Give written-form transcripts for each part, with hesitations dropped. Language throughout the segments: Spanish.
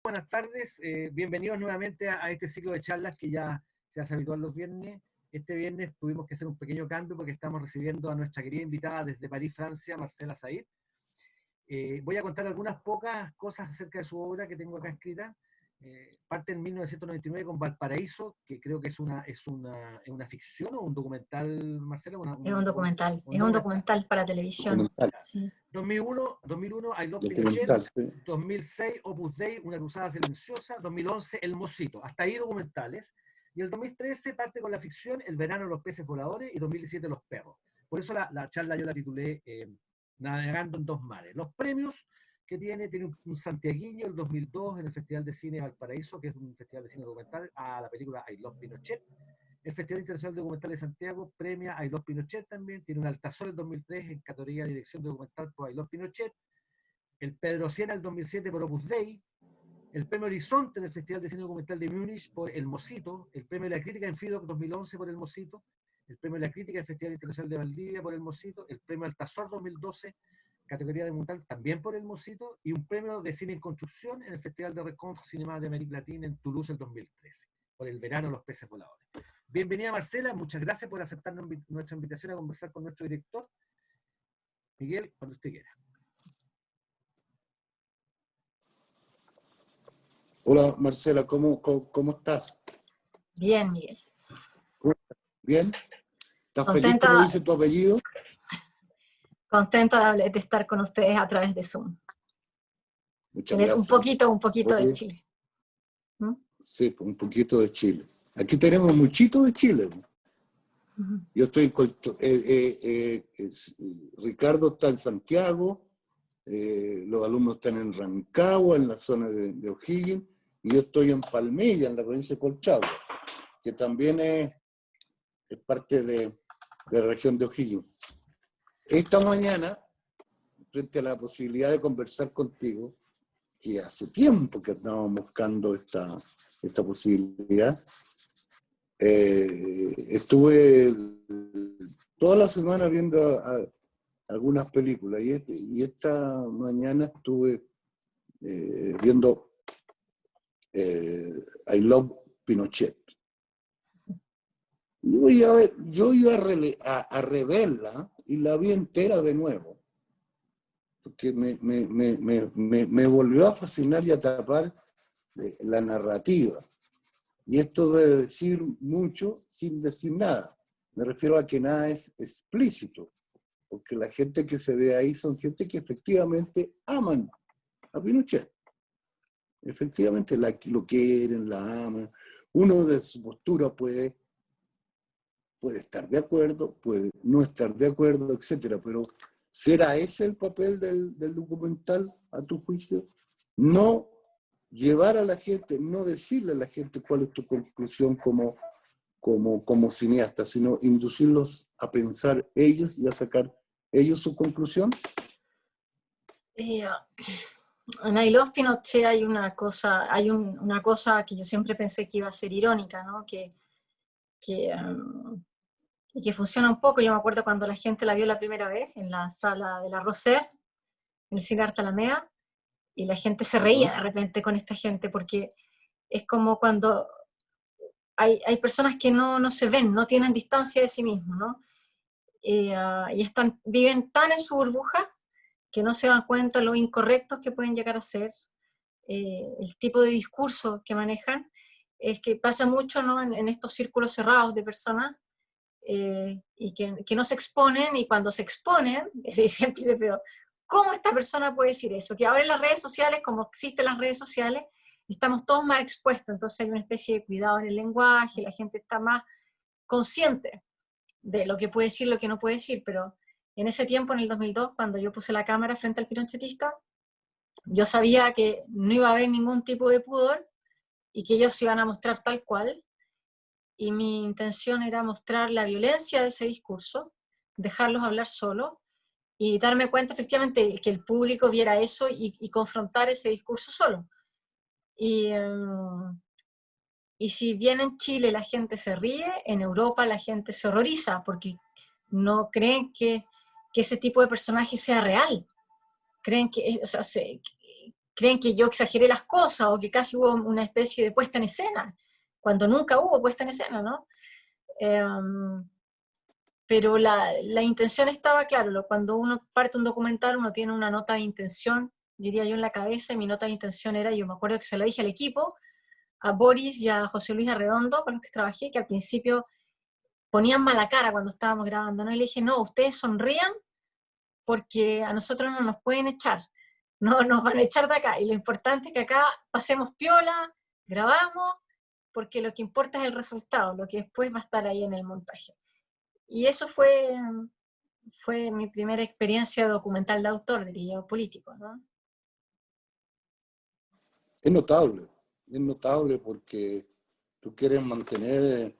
buenas tardes. Bienvenidos nuevamente a este ciclo de charlas que ya se hace habitual los viernes. Este viernes tuvimos que hacer un pequeño cambio porque estamos recibiendo a nuestra querida invitada desde París, Francia, Marcela Said. Voy a contar algunas pocas cosas acerca de su obra que tengo acá escrita. Parte en 1999 con Valparaíso, que creo que es una ficción o un documental, Marcela. Es un documental para televisión. Documental. Sí. 2001, I Love Pinochet. Sí. 2006, Opus Dei, Una cruzada silenciosa. 2011, El Mocito. Hasta ahí documentales. Y el 2013 parte con la ficción El verano de los peces voladores y 2017 Los perros. Por eso la charla yo la titulé Navegando en dos mares. Los premios que tiene un santiagueño el 2002 en el Festival de Cine Valparaíso, que es un festival de cine documental, a la película I Love Pinochet. El Festival Internacional de Documental de Santiago premia I Love Pinochet también. Tiene un Altazor el 2003 en categoría de dirección de documental por I Love Pinochet. El Pedro Siena el 2007 por Opus Dei. El premio Horizonte en el Festival de Cine Documental de Múnich por El Mocito. El premio de la Crítica en FIDOC 2011 por El Mocito. El premio de la Crítica en el Festival Internacional de Valdivia por El Mocito. El premio Altazor 2012, categoría de documental, también por El Mocito. Y un premio de cine en construcción en el Festival de Rencontre Cinema de América Latina en Toulouse el 2013, por El verano de los peces voladores. Bienvenida, Marcela, muchas gracias por aceptar nuestra invitación a conversar con nuestro director. Miguel, cuando usted quiera. Hola, Marcela, ¿cómo estás? Bien, Miguel. ¿Bien? ¿Estás feliz como dice tu apellido? Contenta de estar con ustedes a través de Zoom. Muchas gracias. Un poquito de Chile. ¿Mm? Sí, un poquito de Chile. Aquí tenemos muchito de Chile. Yo estoy Ricardo está en Santiago, los alumnos están en Rancagua, en la zona de O'Higgins, y yo estoy en Palmilla, en la provincia de Colchagua, que también es parte de la región de O'Higgins. Esta mañana, frente a la posibilidad de conversar contigo, que hace tiempo que estábamos buscando esta posibilidad, estuve toda la semana viendo algunas películas y esta mañana estuve viendo I Love Pinochet. Yo iba a reverla y la vi entera de nuevo, porque me volvió a fascinar y a atrapar la narrativa. Y esto de decir mucho sin decir nada. Me refiero a que nada es explícito, porque la gente que se ve ahí son gente que efectivamente aman a Pinochet. Efectivamente lo quieren, la aman. Uno de su postura puede estar de acuerdo, puede no estar de acuerdo, etcétera, pero ¿será ese el papel del documental, a tu juicio? No llevar a la gente, no decirle a la gente cuál es tu conclusión como cineasta, sino inducirlos a pensar ellos y a sacar ellos su conclusión. En I Love Pinochet hay una cosa que yo siempre pensé que iba a ser irónica, ¿no? Que funciona un poco. Yo me acuerdo cuando la gente la vio la primera vez en la sala de la Roser, en el Cine Arte Alameda, y la gente se reía de repente con esta gente, porque es como cuando hay personas que no se ven, no tienen distancia de sí mismos, ¿no? Y viven tan en su burbuja que no se dan cuenta de lo incorrectos que pueden llegar a ser, el tipo de discurso que manejan. Es que pasa mucho, ¿no? en estos círculos cerrados de personas, y que no se exponen, y cuando se exponen, siempre dice, pero ¿cómo esta persona puede decir eso? Que ahora en las redes sociales, como existen las redes sociales, estamos todos más expuestos, entonces hay una especie de cuidado en el lenguaje, la gente está más consciente de lo que puede decir, lo que no puede decir. Pero en ese tiempo, en el 2002, cuando yo puse la cámara frente al pinochetista, yo sabía que no iba a haber ningún tipo de pudor y que ellos se iban a mostrar tal cual, y mi intención era mostrar la violencia de ese discurso, dejarlos hablar solos, y darme cuenta efectivamente que el público viera eso y confrontar ese discurso solo. Y si bien en Chile la gente se ríe, en Europa la gente se horroriza, porque no creen que ese tipo de personaje sea real. Creen que, creen que yo exageré las cosas o que casi hubo una especie de puesta en escena, cuando nunca hubo puesta en escena, ¿no? Pero la intención estaba, claro, cuando uno parte un documental, uno tiene una nota de intención, diría yo, en la cabeza, y mi nota de intención era, yo me acuerdo que se la dije al equipo, a Boris y a José Luis Arredondo, con los que trabajé, que al principio ponían mala cara cuando estábamos grabando, ¿no? Y le dije, no, ustedes sonrían porque a nosotros no nos pueden echar, no nos van a echar de acá, y lo importante es que acá pasemos piola, grabamos, porque lo que importa es el resultado, lo que después va a estar ahí en el montaje. Y eso fue mi primera experiencia documental de autor, diría yo, político, ¿no? Es notable porque tú quieres mantener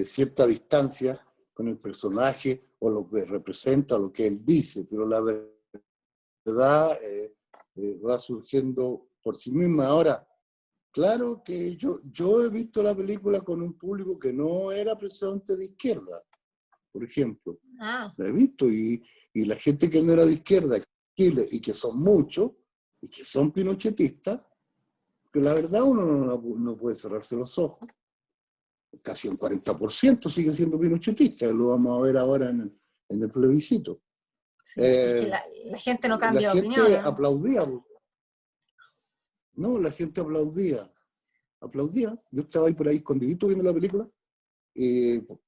cierta distancia con el personaje o lo que representa o lo que él dice, pero la verdad va surgiendo por sí misma. Ahora, claro que yo he visto la película con un público que no era precisamente de izquierda, por ejemplo. Ah. La he visto y la gente que no era de izquierda y que son muchos y que son pinochetistas, que la verdad uno no puede cerrarse los ojos. Casi un 40% sigue siendo pinochetista, lo vamos a ver ahora en el plebiscito. Sí, es que la gente no cambia de opinión. La gente aplaudía. No, la gente aplaudía. Yo estaba ahí por ahí escondidito viendo la película.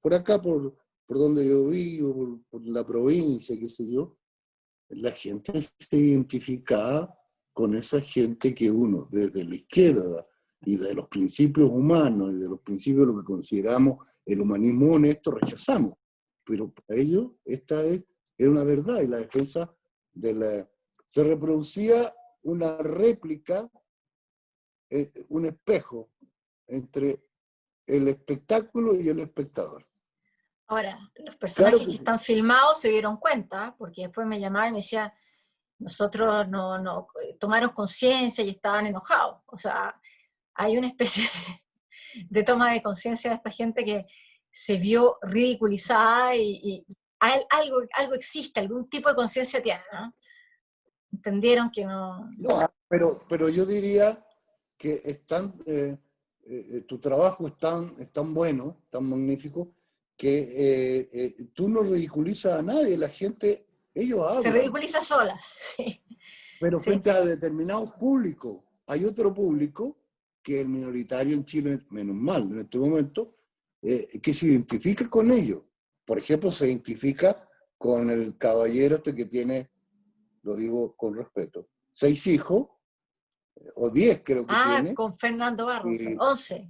Por acá, por donde yo vivo, por la provincia, qué sé yo, la gente se identificaba con esa gente que uno, desde la izquierda, y de los principios humanos, y de los principios de lo que consideramos el humanismo honesto, rechazamos. Pero para ellos, era una verdad, y la defensa se reproducía una réplica, un espejo entre el espectáculo y el espectador. Ahora, los personajes que están filmados se dieron cuenta, porque después me llamaban y me decían, nosotros no tomaron conciencia y estaban enojados. O sea, hay una especie de toma de conciencia de esta gente que se vio ridiculizada y algo existe, algún tipo de conciencia tiene, ¿no? Entendieron que no... No, pero yo diría que tu trabajo es tan bueno, tan magnífico, que tú no ridiculizas a nadie, la gente, ellos hablan. Se ridiculiza sola, sí. Pero sí. Frente a determinados públicos, hay otro público, que es el minoritario en Chile, menos mal en este momento, que se identifica con ellos. Por ejemplo, se identifica con el caballero este que tiene, lo digo con respeto, 6 hijos, o 10 creo que tiene. Con Fernando Barros, 11.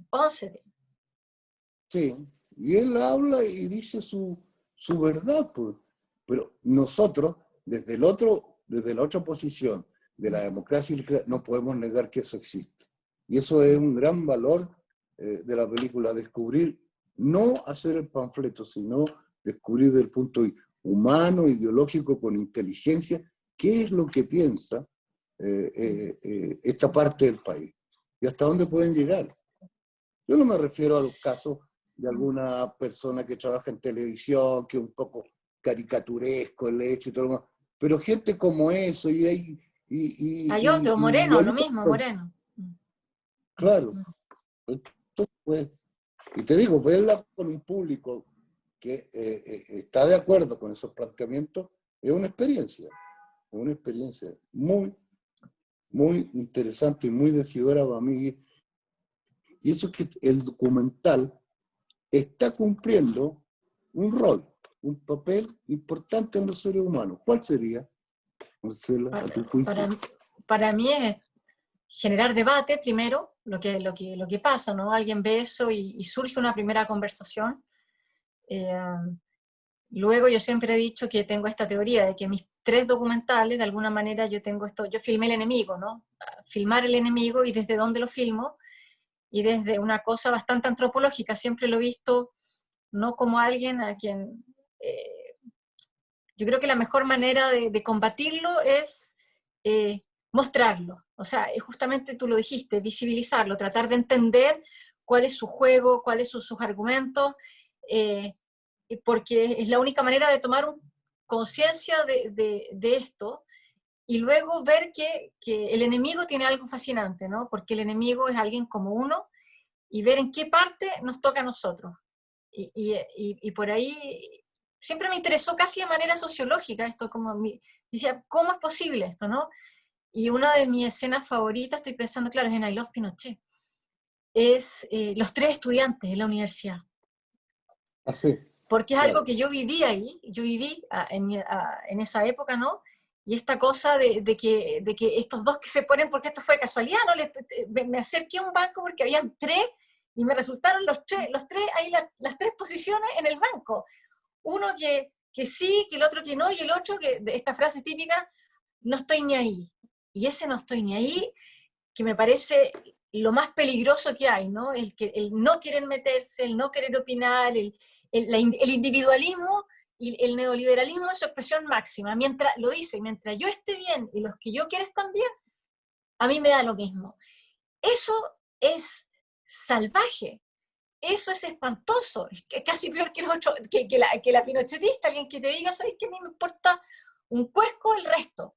Sí, y él habla y dice su verdad, pues. Pero nosotros, desde la otra posición de la democracia, no podemos negar que eso existe. Y eso es un gran valor de la película, descubrir, no hacer el panfleto, sino descubrir desde el punto humano, ideológico, con inteligencia, qué es lo que piensa esta parte del país y hasta dónde pueden llegar. Yo no me refiero a los casos de alguna persona que trabaja en televisión, que es un poco caricaturesco el hecho y todo lo demás, pero gente como eso, hay otro, Moreno, lo mismo, Moreno. Claro. Entonces, pues, y te digo, verla con un público que está de acuerdo con esos planteamientos, es una experiencia muy, muy interesante y muy decidora para mí. Y eso es que el documental está cumpliendo un rol, un papel importante en los seres humanos. ¿Cuál sería, Marcela, a tu juicio? Para mí es generar debate primero, lo que pasa, ¿no? Alguien ve eso y surge una primera conversación. Luego yo siempre he dicho que tengo esta teoría de que mis 3 documentales, de alguna manera yo filmé el enemigo, ¿no? Filmar el enemigo y desde dónde lo filmo, y desde una cosa bastante antropológica, siempre lo he visto no como alguien a quien... yo creo que la mejor manera de combatirlo es mostrarlo, o sea, justamente tú lo dijiste, visibilizarlo, tratar de entender cuál es su juego, cuáles son sus argumentos, porque es la única manera de tomar conciencia de esto, y luego ver que el enemigo tiene algo fascinante, ¿no? Porque el enemigo es alguien como uno, y ver en qué parte nos toca a nosotros. Y por ahí siempre me interesó casi de manera sociológica esto, decía, ¿cómo es posible esto, no? Y una de mis escenas favoritas, estoy pensando, claro, es en I Love Pinochet, es los tres estudiantes en la universidad. Ah, sí. Porque es Claro. algo que yo viví ahí, yo viví en esa época, ¿no? Y esta cosa de que estos dos que se ponen, porque esto fue casualidad, ¿no? Me acerqué a un banco porque habían tres, y me resultaron los tres ahí las tres posiciones en el banco. Uno que sí, que el otro que no, y el otro que, de esta frase típica, no estoy ni ahí. Y ese no estoy ni ahí, que me parece lo más peligroso que hay, ¿no? El no querer meterse, el no querer opinar, el individualismo y el neoliberalismo es su expresión máxima. Mientras yo esté bien y los que yo quiero están bien, a mí me da lo mismo. Eso es salvaje, eso es espantoso, es casi peor que, que la pinochetista, alguien que te diga, ¿sabes qué? A mí me importa un cuesco el resto.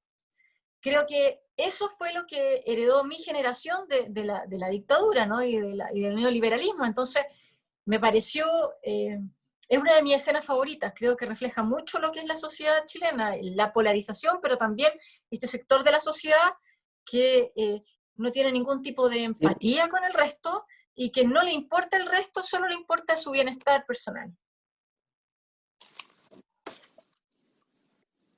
Creo que eso fue lo que heredó mi generación de la dictadura, ¿no? y del neoliberalismo. Entonces, me pareció, es una de mis escenas favoritas, creo que refleja mucho lo que es la sociedad chilena, la polarización, pero también este sector de la sociedad que no tiene ningún tipo de empatía con el resto y que no le importa el resto, solo le importa su bienestar personal.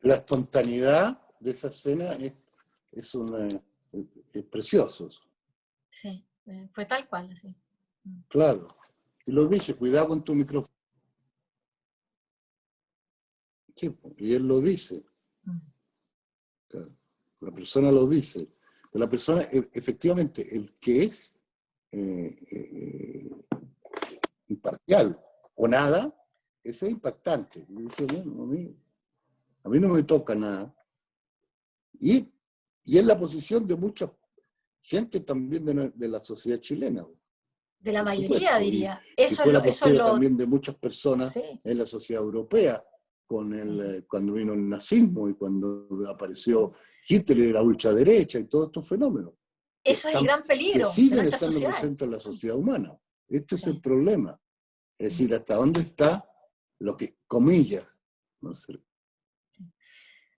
La espontaneidad de esa escena es precioso. Sí, fue tal cual, así. Claro. Y lo dice, cuidado con tu micrófono. Sí, y él lo dice. Claro. La persona lo dice. Pero la persona, efectivamente, el que es imparcial o nada, ese es impactante. Y dice, bueno, a mí no me toca nada. Y es la posición de mucha gente también de la sociedad chilena. De la mayoría, supuesto. diría. Y fue la postura también de muchas personas, sí, en la sociedad europea, cuando vino el nazismo y cuando apareció Hitler y la ultraderecha y todos estos fenómenos. Eso es el gran peligro que siguen de nuestra estando sociedad. presentes en la sociedad humana. Este es el problema. Es decir, hasta dónde está lo que, comillas, no sé.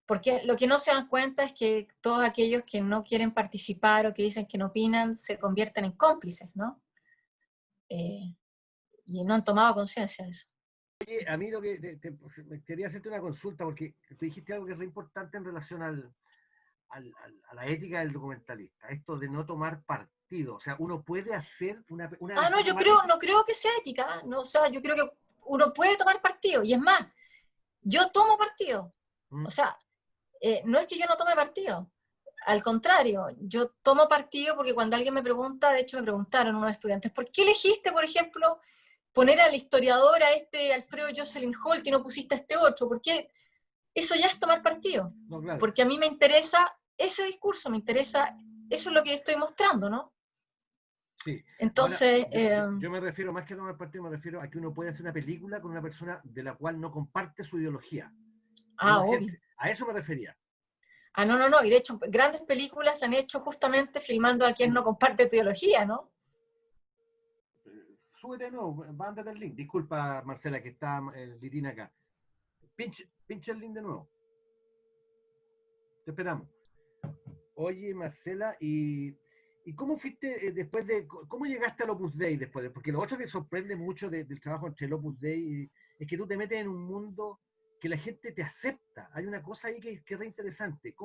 Porque lo que no se dan cuenta es que todos aquellos que no quieren participar o que dicen que no opinan se convierten en cómplices, ¿no? Y no han tomado conciencia de eso. Oye, a mí lo que quería hacerte una consulta, porque tú dijiste algo que es re importante en relación a la ética del documentalista, esto de no tomar partido. O sea, uno puede hacer una no, no creo que sea ética, ¿no? O sea, yo creo que uno puede tomar partido, y es más, yo tomo partido. O sea, no es que yo no tome partido, al contrario, yo tomo partido porque cuando alguien me pregunta, de hecho me preguntaron unos estudiantes, ¿por qué elegiste, por ejemplo, poner al historiador a Alfredo Jocelyn Holt y no pusiste a este otro? ¿Por qué? Eso ya es tomar partido. No, claro. Porque a mí me interesa ese discurso, me interesa, eso es lo que estoy mostrando, ¿no? Sí. Entonces... Ahora, yo me refiero, más que a tomar partido, me refiero a que uno puede hacer una película con una persona de la cual no comparte su ideología. Obvio. A eso me refería. No, y de hecho grandes películas se han hecho justamente filmando a quien no comparte tu ideología, ¿no? Súbete de nuevo, mándate el link. Disculpa, Marcela, que está Litina acá. Pincha el link de nuevo. Te esperamos. Oye, Marcela, ¿y cómo fuiste después de... ¿Cómo llegaste al Opus Dei después? Porque lo otro que sorprende mucho del trabajo entre el Opus Dei es que tú te metes en un mundo que la gente te acepta. Hay una cosa ahí que es re interesante.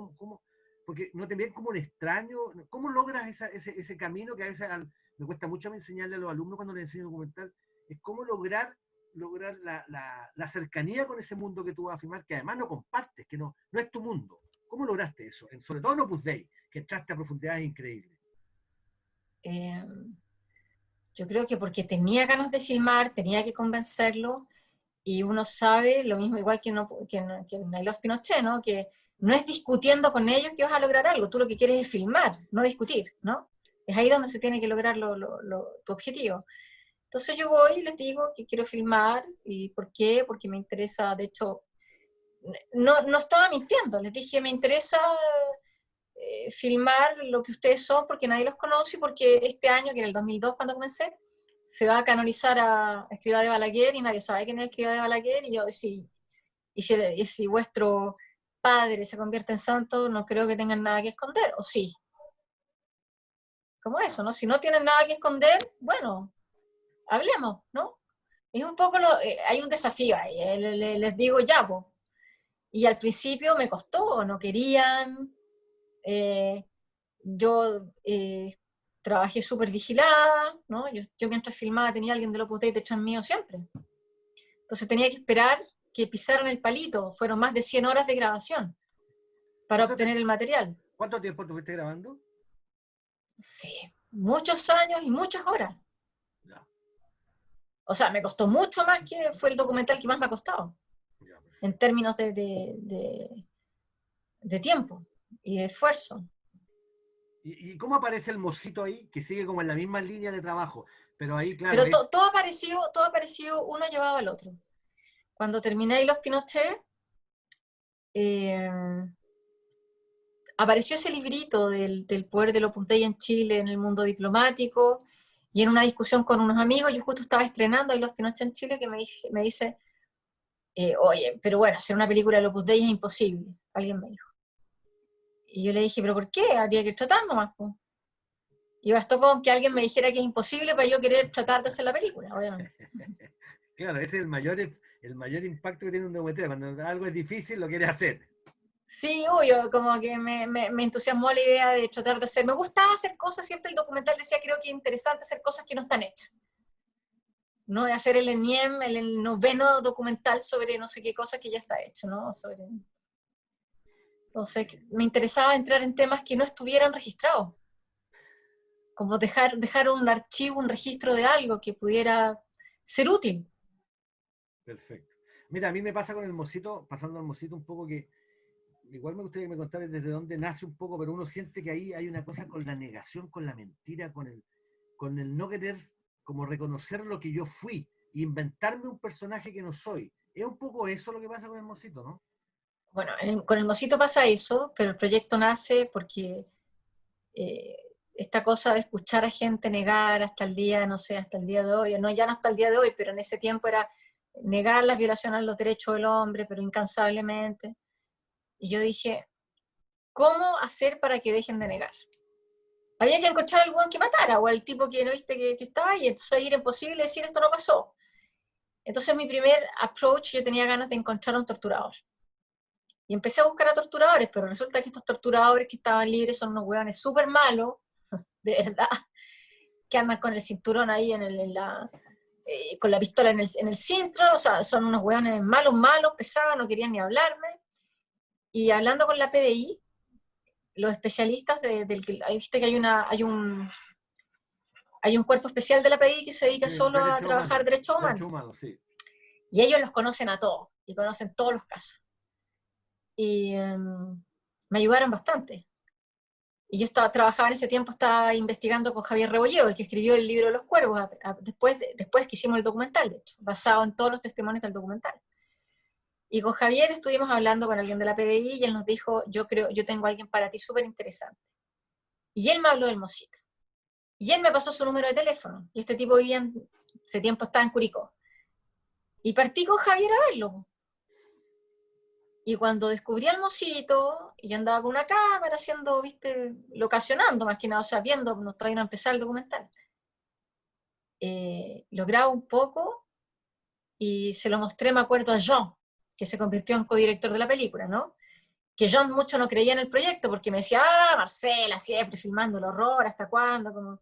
Porque no te ven como un extraño. ¿Cómo logras ese camino que a veces me cuesta mucho enseñarle a los alumnos cuando les enseño documental? Es cómo lograr la cercanía con ese mundo que tú vas a filmar, que además no compartes, que no es tu mundo. ¿Cómo lograste eso? Sobre todo en Opus Dei, que entraste a profundidades increíbles. Yo creo que porque tenía ganas de filmar, tenía que convencerlo, y uno sabe, lo mismo igual que en I Love Pinochet, ¿no? Que no es discutiendo con ellos que vas a lograr algo, tú lo que quieres es filmar, no discutir, ¿no? Es ahí donde se tiene que lograr tu objetivo. Entonces yo voy y les digo que quiero filmar, ¿y por qué? Porque me interesa, de hecho, no estaba mintiendo, les dije, me interesa filmar lo que ustedes son, porque nadie los conoce, porque este año, que en el 2002 cuando comencé, se va a canonizar a Escrivá de Balaguer, y nadie sabe quién es Escrivá de Balaguer, y yo, si vuestro padre se convierte en santo, no creo que tengan nada que esconder, ¿o sí? Como eso, ¿no? Si no tienen nada que esconder, bueno, hablemos, ¿no? Es un poco, hay un desafío ahí, les digo ya, po. Y al principio me costó, no querían, yo trabajé súper vigilada, ¿no? Yo mientras filmaba tenía alguien del Opus Dei detrás mío siempre. Entonces tenía que esperar que pisaran el palito. Fueron más de 100 horas de grabación para obtener el material. ¿Cuánto tiempo estuviste grabando? Sí, muchos años y muchas horas. Ya. O sea, me costó mucho más, que fue el documental que más me ha costado. Ya, en términos de tiempo y de esfuerzo. ¿Y cómo aparece el mocito ahí, que sigue como en la misma línea de trabajo? Pero ahí, claro... Pero todo apareció uno llevado al otro. Cuando terminé Los Pinochet, apareció ese librito del poder del Opus Dei en Chile, en el mundo diplomático, y en una discusión con unos amigos, yo justo estaba estrenando Los Pinochet en Chile, que me dice, oye, pero bueno, hacer una película del Opus Dei es imposible, alguien me dijo. Y yo le dije, ¿pero por qué? Habría que tratar nomás, pues. Y bastó con que alguien me dijera que es imposible para yo querer tratar de hacer la película, obviamente. Claro, ese es el mayor impacto que tiene un documental. Cuando algo es difícil, lo quiere hacer. Sí, obvio, como que me entusiasmó la idea de tratar de hacer. Me gustaba hacer cosas, siempre el documental decía, creo que es interesante hacer cosas que no están hechas. No hacer el ENIEM, el 9º documental sobre no sé qué cosa que ya está hecho, ¿no? Entonces, me interesaba entrar en temas que no estuvieran registrados. Como dejar un archivo, un registro de algo que pudiera ser útil. Perfecto. Mira, a mí me pasa con el mocito, pasando al mocito un poco, que igual me gustaría que me contaras desde dónde nace un poco, pero uno siente que ahí hay una cosa con la negación, con la mentira, con el no querer como reconocer lo que yo fui, inventarme un personaje que no soy. Es un poco eso lo que pasa con el mocito, ¿no? Bueno, con el mocito pasa eso, pero el proyecto nace porque esta cosa de escuchar a gente negar hasta el día, no sé, hasta el día de hoy, no, ya no hasta el día de hoy, pero en ese tiempo era negar las violaciones a los derechos del hombre, pero incansablemente. Y yo dije, ¿cómo hacer para que dejen de negar? Había que encontrar al weón que matara, o al tipo que no viste que estaba ahí, entonces ahí era imposible decir esto no pasó. Entonces mi primer approach, yo tenía ganas de encontrar a un torturador. Y empecé a buscar a torturadores, pero resulta que estos torturadores que estaban libres son unos weones súper malos, de verdad, que andan con el cinturón ahí con la pistola en el cinto, o sea, son unos hueones malos, pesados, no querían ni hablarme. Y hablando con la PDI, los especialistas viste que hay un cuerpo especial de la PDI que se dedica solo a trabajar derechos humanos. Derechos humanos, sí. Y ellos los conocen a todos, y conocen todos los casos. Y me ayudaron bastante. Y yo trabajaba en ese tiempo, estaba investigando con Javier Rebolledo, el que escribió el libro de los cuervos, después que hicimos el documental, de hecho, basado en todos los testimonios del documental. Y con Javier estuvimos hablando con alguien de la PDI y él nos dijo, yo tengo a alguien para ti súper interesante. Y él me habló del mocito. Y él me pasó su número de teléfono. Y este tipo ese tiempo estaba en Curicó. Y partí con Javier a verlo. Y cuando descubrí al mocito, y andaba con una cámara haciendo, viste, locacionando más que nada, o sea, viendo, nos traían a empezar el documental. Lo grabo un poco y se lo mostré, me acuerdo, a Jean, que se convirtió en codirector de la película, ¿no? Que Jean mucho no creía en el proyecto porque me decía, Marcela, siempre filmando el horror, ¿hasta cuándo? Como...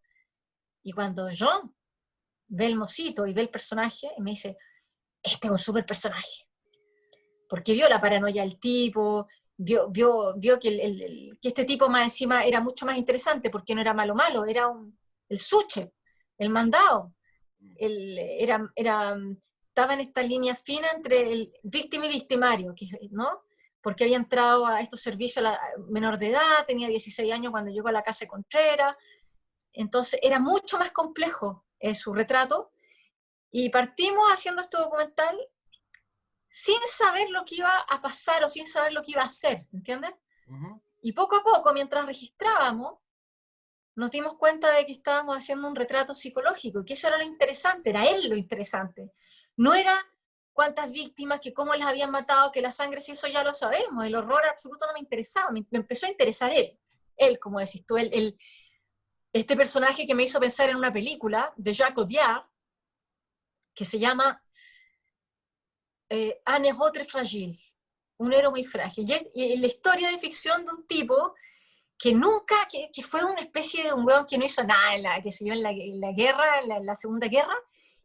Y cuando Jean ve el mocito y ve el personaje, me dice, este es un súper personaje. Porque vio la paranoia del tipo, vio que este tipo más encima era mucho más interesante porque no era malo, era el suche, el mandado. Estaba en esta línea fina entre el víctima y victimario, ¿no? Porque había entrado a estos servicios a la menor de edad, tenía 16 años cuando llegó a la casa de Contreras, entonces era mucho más complejo su retrato, y partimos haciendo este documental sin saber lo que iba a pasar o sin saber lo que iba a hacer, ¿entiendes? Y poco a poco, mientras registrábamos, nos dimos cuenta de que estábamos haciendo un retrato psicológico, que eso era lo interesante, era él lo interesante. No era cuántas víctimas, que cómo las habían matado, que la sangre, si eso ya lo sabemos, el horror absoluto no me interesaba, me empezó a interesar él, como decís tú, este personaje que me hizo pensar en una película de Jacques Audiard, que se llama Un héros très fragile, un héroe muy frágil, y la historia de ficción de un tipo que nunca, que fue una especie de un weón que no hizo nada en la, que se vio en la guerra, en la Segunda Guerra,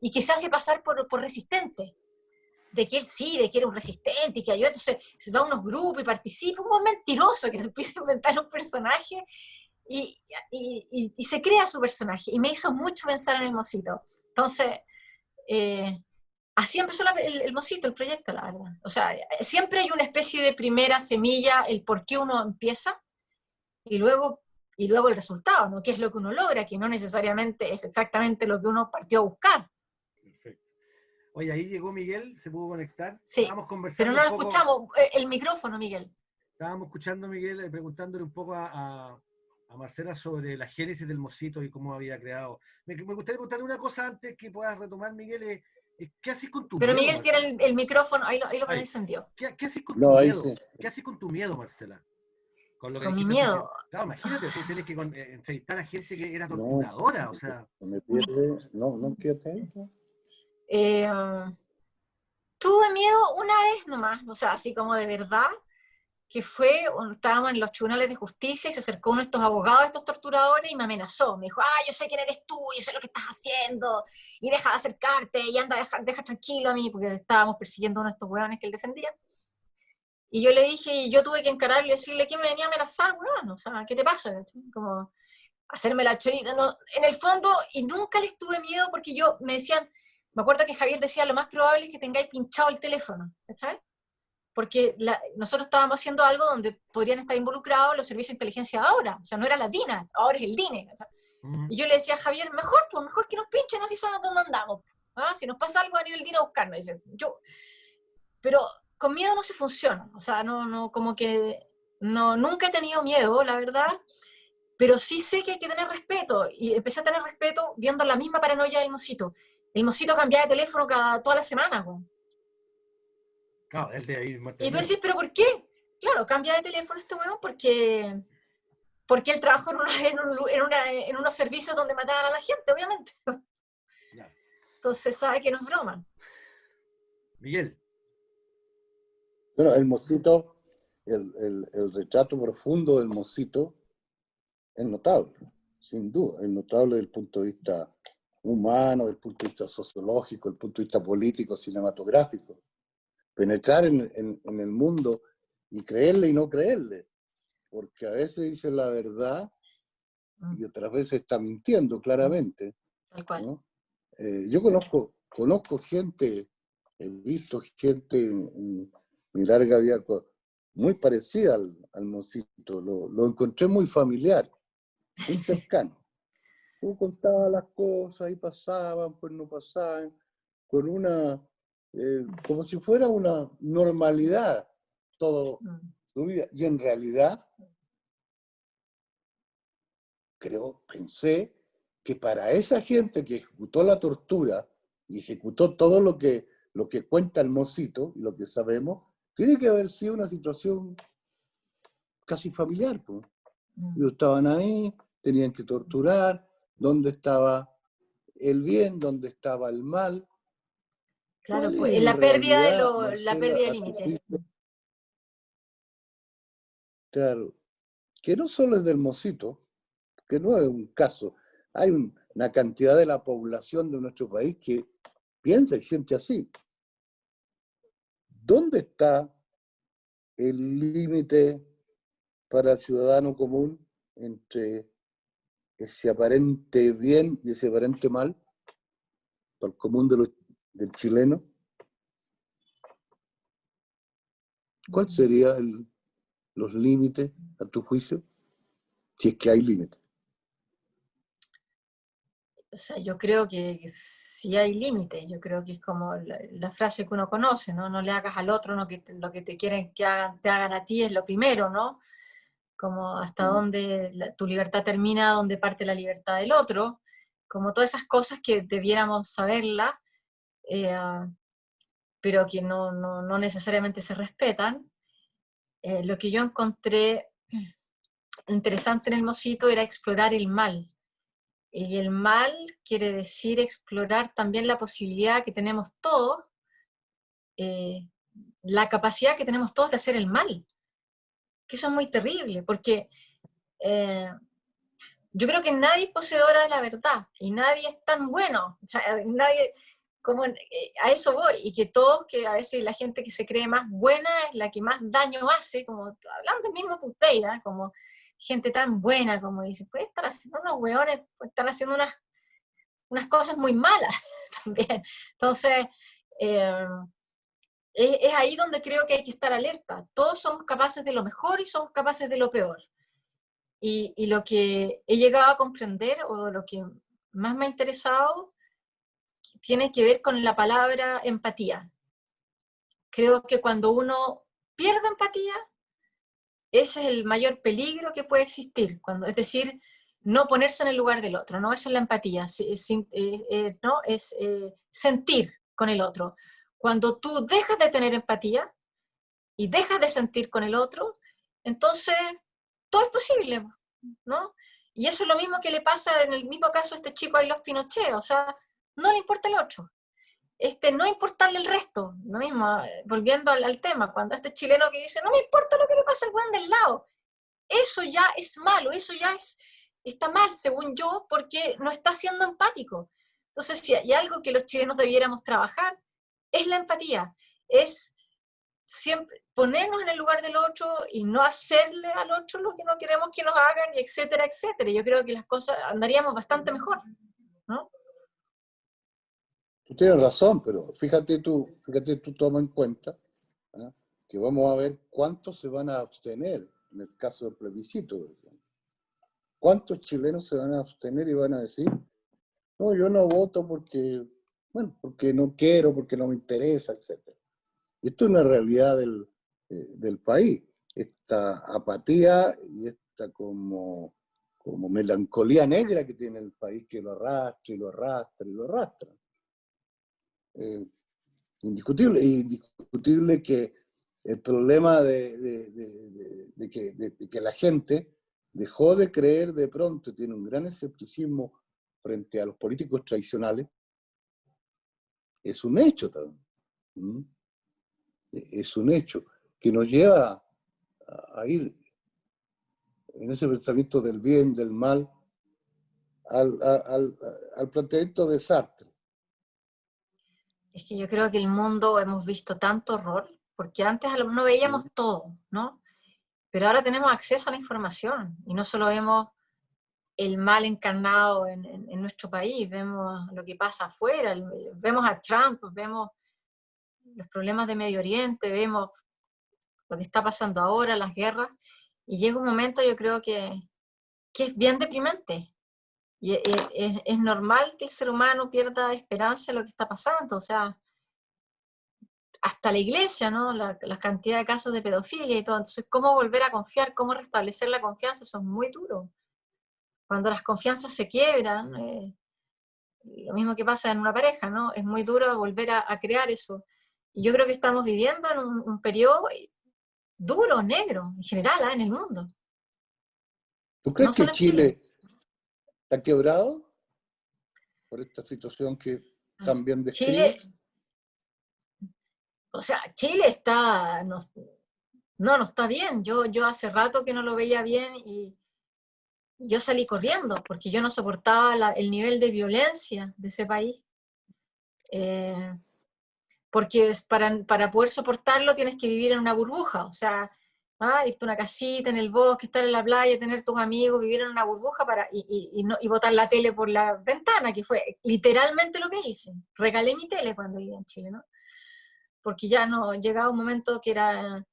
y que se hace pasar por resistente, de que él sí, de que era un resistente, y que ayudó, entonces se va a unos grupos y participa, un buen mentiroso que se empieza a inventar un personaje, y se crea su personaje, y me hizo mucho pensar en el Mocito. Entonces, así empezó el Mocito, el proyecto, la verdad. O sea, siempre hay una especie de primera semilla, el por qué uno empieza, y luego el resultado, ¿no? ¿Qué es lo que uno logra? Que no necesariamente es exactamente lo que uno partió a buscar. Perfecto. Oye, ahí llegó Miguel, se pudo conectar. Sí, Estábamos conversando pero no lo un poco, escuchamos. El micrófono, Miguel. estábamos escuchando a Miguel preguntándole un poco a Marcela sobre la génesis del Mocito y cómo había creado. Me gustaría preguntarle una cosa antes que puedas retomar, Miguel. ¿Qué haces con tu Pero miedo, Miguel Marcela? tiene el micrófono, ahí lo encendió. ¿Qué haces con tu No, ahí miedo? sí. ¿Qué haces con tu miedo, Marcela? Con lo que Con mi dijiste antes. miedo. Claro, imagínate, tú tienes que entrevistar a gente que era No, torturadora, o sea. me pierde. No, no, quédate ahí. Tuve miedo una vez nomás, o sea, así como de verdad, que fue, estábamos en los tribunales de justicia y se acercó uno de estos abogados, estos torturadores, y me amenazó. Me dijo, yo sé quién eres tú, yo sé lo que estás haciendo, y deja de acercarte, y anda, deja tranquilo a mí, porque estábamos persiguiendo a uno de estos hueones que él defendía. Y yo le dije, y yo tuve que encararle y decirle, ¿quién me venía a amenazar, weón? O sea, ¿qué te pasa? Como hacerme la chorita, no, en el fondo, y nunca les tuve miedo porque me decían, me acuerdo que Javier decía, lo más probable es que tengáis pinchado el teléfono, ¿sabes? Porque nosotros estábamos haciendo algo donde podrían estar involucrados los servicios de inteligencia ahora, o sea, no era la DINA, ahora es el DINE. Y yo le decía a Javier, mejor que nos pinchen, así sabemos dónde andamos. Si nos pasa algo, van a ir el DINE a buscarnos. Dice, pero con miedo no se funciona, o sea, no, como que nunca he tenido miedo, la verdad, pero sí sé que hay que tener respeto, y empecé a tener respeto viendo la misma paranoia del Mocito. El Mocito cambiaba de teléfono todas las semanas, güey. Claro, él de ahí muerto. Y tú decís, ¿pero por qué? Claro, cambia de teléfono este weón porque él trabajó en unos servicios donde mataban a la gente, obviamente. Claro. Entonces sabe que no es broma. Miguel. Bueno, el Mocito, el retrato profundo del Mocito es notable, sin duda. Es notable desde el punto de vista humano, desde el punto de vista sociológico, desde el punto de vista político, cinematográfico. Penetrar en el mundo y creerle y no creerle, porque a veces dice la verdad y otras veces está mintiendo claramente, Tal cual. ¿no? Yo conozco gente, he visto gente en mi larga vida muy parecida al Mocito, lo encontré muy familiar, muy cercano. Tú contabas las cosas y pasaban, pues no pasaban, con una, como si fuera una normalidad todo su vida. Y en realidad, pensé que para esa gente que ejecutó la tortura y ejecutó todo lo que cuenta el Mocito y lo que sabemos, tiene que haber sido una situación casi familiar, pues. Ellos estaban ahí, tenían que torturar, ¿dónde estaba el bien, dónde estaba el mal? Claro, pues la pérdida de límite. Claro, que no solo es del Mocito, que no es un caso. Hay una cantidad de la población de nuestro país que piensa y siente así. ¿Dónde está el límite para el ciudadano común entre ese aparente bien y ese aparente mal, para el común del chileno? ¿Cuáles serían los límites, a tu juicio? Si es que hay límites. O sea, yo creo que sí hay límites, yo creo que es como la frase que uno conoce, ¿no? No le hagas al otro lo que te quieren que te hagan a ti, es lo primero, ¿no? como hasta dónde tu libertad termina, dónde parte la libertad del otro, como todas esas cosas que debiéramos saberlas, pero que no necesariamente se respetan. Lo que yo encontré interesante en el Mosito era explorar el mal. Y el mal quiere decir explorar también la posibilidad que tenemos todos, la capacidad que tenemos todos de hacer el mal. Que eso es muy terrible, porque yo creo que nadie es poseedora de la verdad, y nadie es tan bueno, o sea, nadie, como a eso voy, y que todos, que a veces la gente que se cree más buena es la que más daño hace, como hablando del mismo Puteira, como gente tan buena, como dice, puede estar haciendo unos hueones, puede estar haciendo unas cosas muy malas también. Entonces, es ahí donde creo que hay que estar alerta. Todos somos capaces de lo mejor y somos capaces de lo peor. Y lo que he llegado a comprender, o lo que más me ha interesado, tiene que ver con la palabra empatía. Creo que cuando uno pierde empatía, ese es el mayor peligro que puede existir. Es decir, no ponerse en el lugar del otro, ¿no? Eso es la empatía, ¿no? Es sentir con el otro. Cuando tú dejas de tener empatía y dejas de sentir con el otro, entonces todo es posible, ¿no? Y eso es lo mismo que le pasa en el mismo caso a este chico ahí, los Pinochet, o sea, no le importa el otro. No importarle el resto, lo mismo, volviendo al tema, cuando este chileno que dice, no me importa lo que le pasa al Juan del lado, eso ya es malo, eso ya está mal, según yo, porque no está siendo empático. Entonces, si hay algo que los chilenos debiéramos trabajar, es la empatía, es siempre ponernos en el lugar del otro y no hacerle al otro lo que no queremos que nos hagan, y etcétera, etcétera. Yo creo que las cosas andaríamos bastante mejor, ¿no? Tú tienes razón, pero fíjate tú toma en cuenta, ¿ah?, que vamos a ver cuántos se van a abstener en el caso del plebiscito, por ejemplo. ¿Cuántos chilenos se van a abstener y van a decir, no, yo no voto porque, bueno, porque no quiero, porque no me interesa, etc.? Esto es una realidad del país. Esta apatía y esta como melancolía negra que tiene el país, que lo arrastra y lo arrastra y lo arrastra. Indiscutible que el problema de que la gente dejó de creer de pronto, tiene un gran escepticismo frente a los políticos tradicionales, es un hecho también. Es un hecho que nos lleva a ir en ese pensamiento del bien, del mal, al planteamiento de Sartre. Es que yo creo que el mundo hemos visto tanto horror, porque antes no veíamos todo, ¿no? Pero ahora tenemos acceso a la información, y no solo vemos el mal encarnado en nuestro país, vemos lo que pasa afuera, vemos a Trump, vemos los problemas de Medio Oriente, vemos lo que está pasando ahora, las guerras, y llega un momento, yo creo que es bien deprimente. Y es normal que el ser humano pierda esperanza en lo que está pasando, o sea, hasta la iglesia, ¿no? La cantidad de casos de pedofilia y todo. Entonces, ¿cómo volver a confiar? ¿Cómo restablecer la confianza? Eso es muy duro. Cuando las confianzas se quiebran, lo mismo que pasa en una pareja, ¿no? Es muy duro volver a crear eso. Y yo creo que estamos viviendo en un periodo duro, negro, en general, en el mundo. ¿Tú crees No que solo en Chile. Chile está quebrado por esta situación que también describe? Chile, o sea, Chile está, no está bien. Yo hace rato que no lo veía bien, y yo salí corriendo porque yo no soportaba el nivel de violencia de ese país. Porque para poder soportarlo tienes que vivir en una burbuja, o sea, irte a una casita en el bosque, estar en la playa, tener tus amigos, vivir en una burbuja y botar la tele por la ventana, que fue literalmente lo que hice. Regalé mi tele cuando vivía en Chile, ¿no? Porque ya no, llegaba un momento que era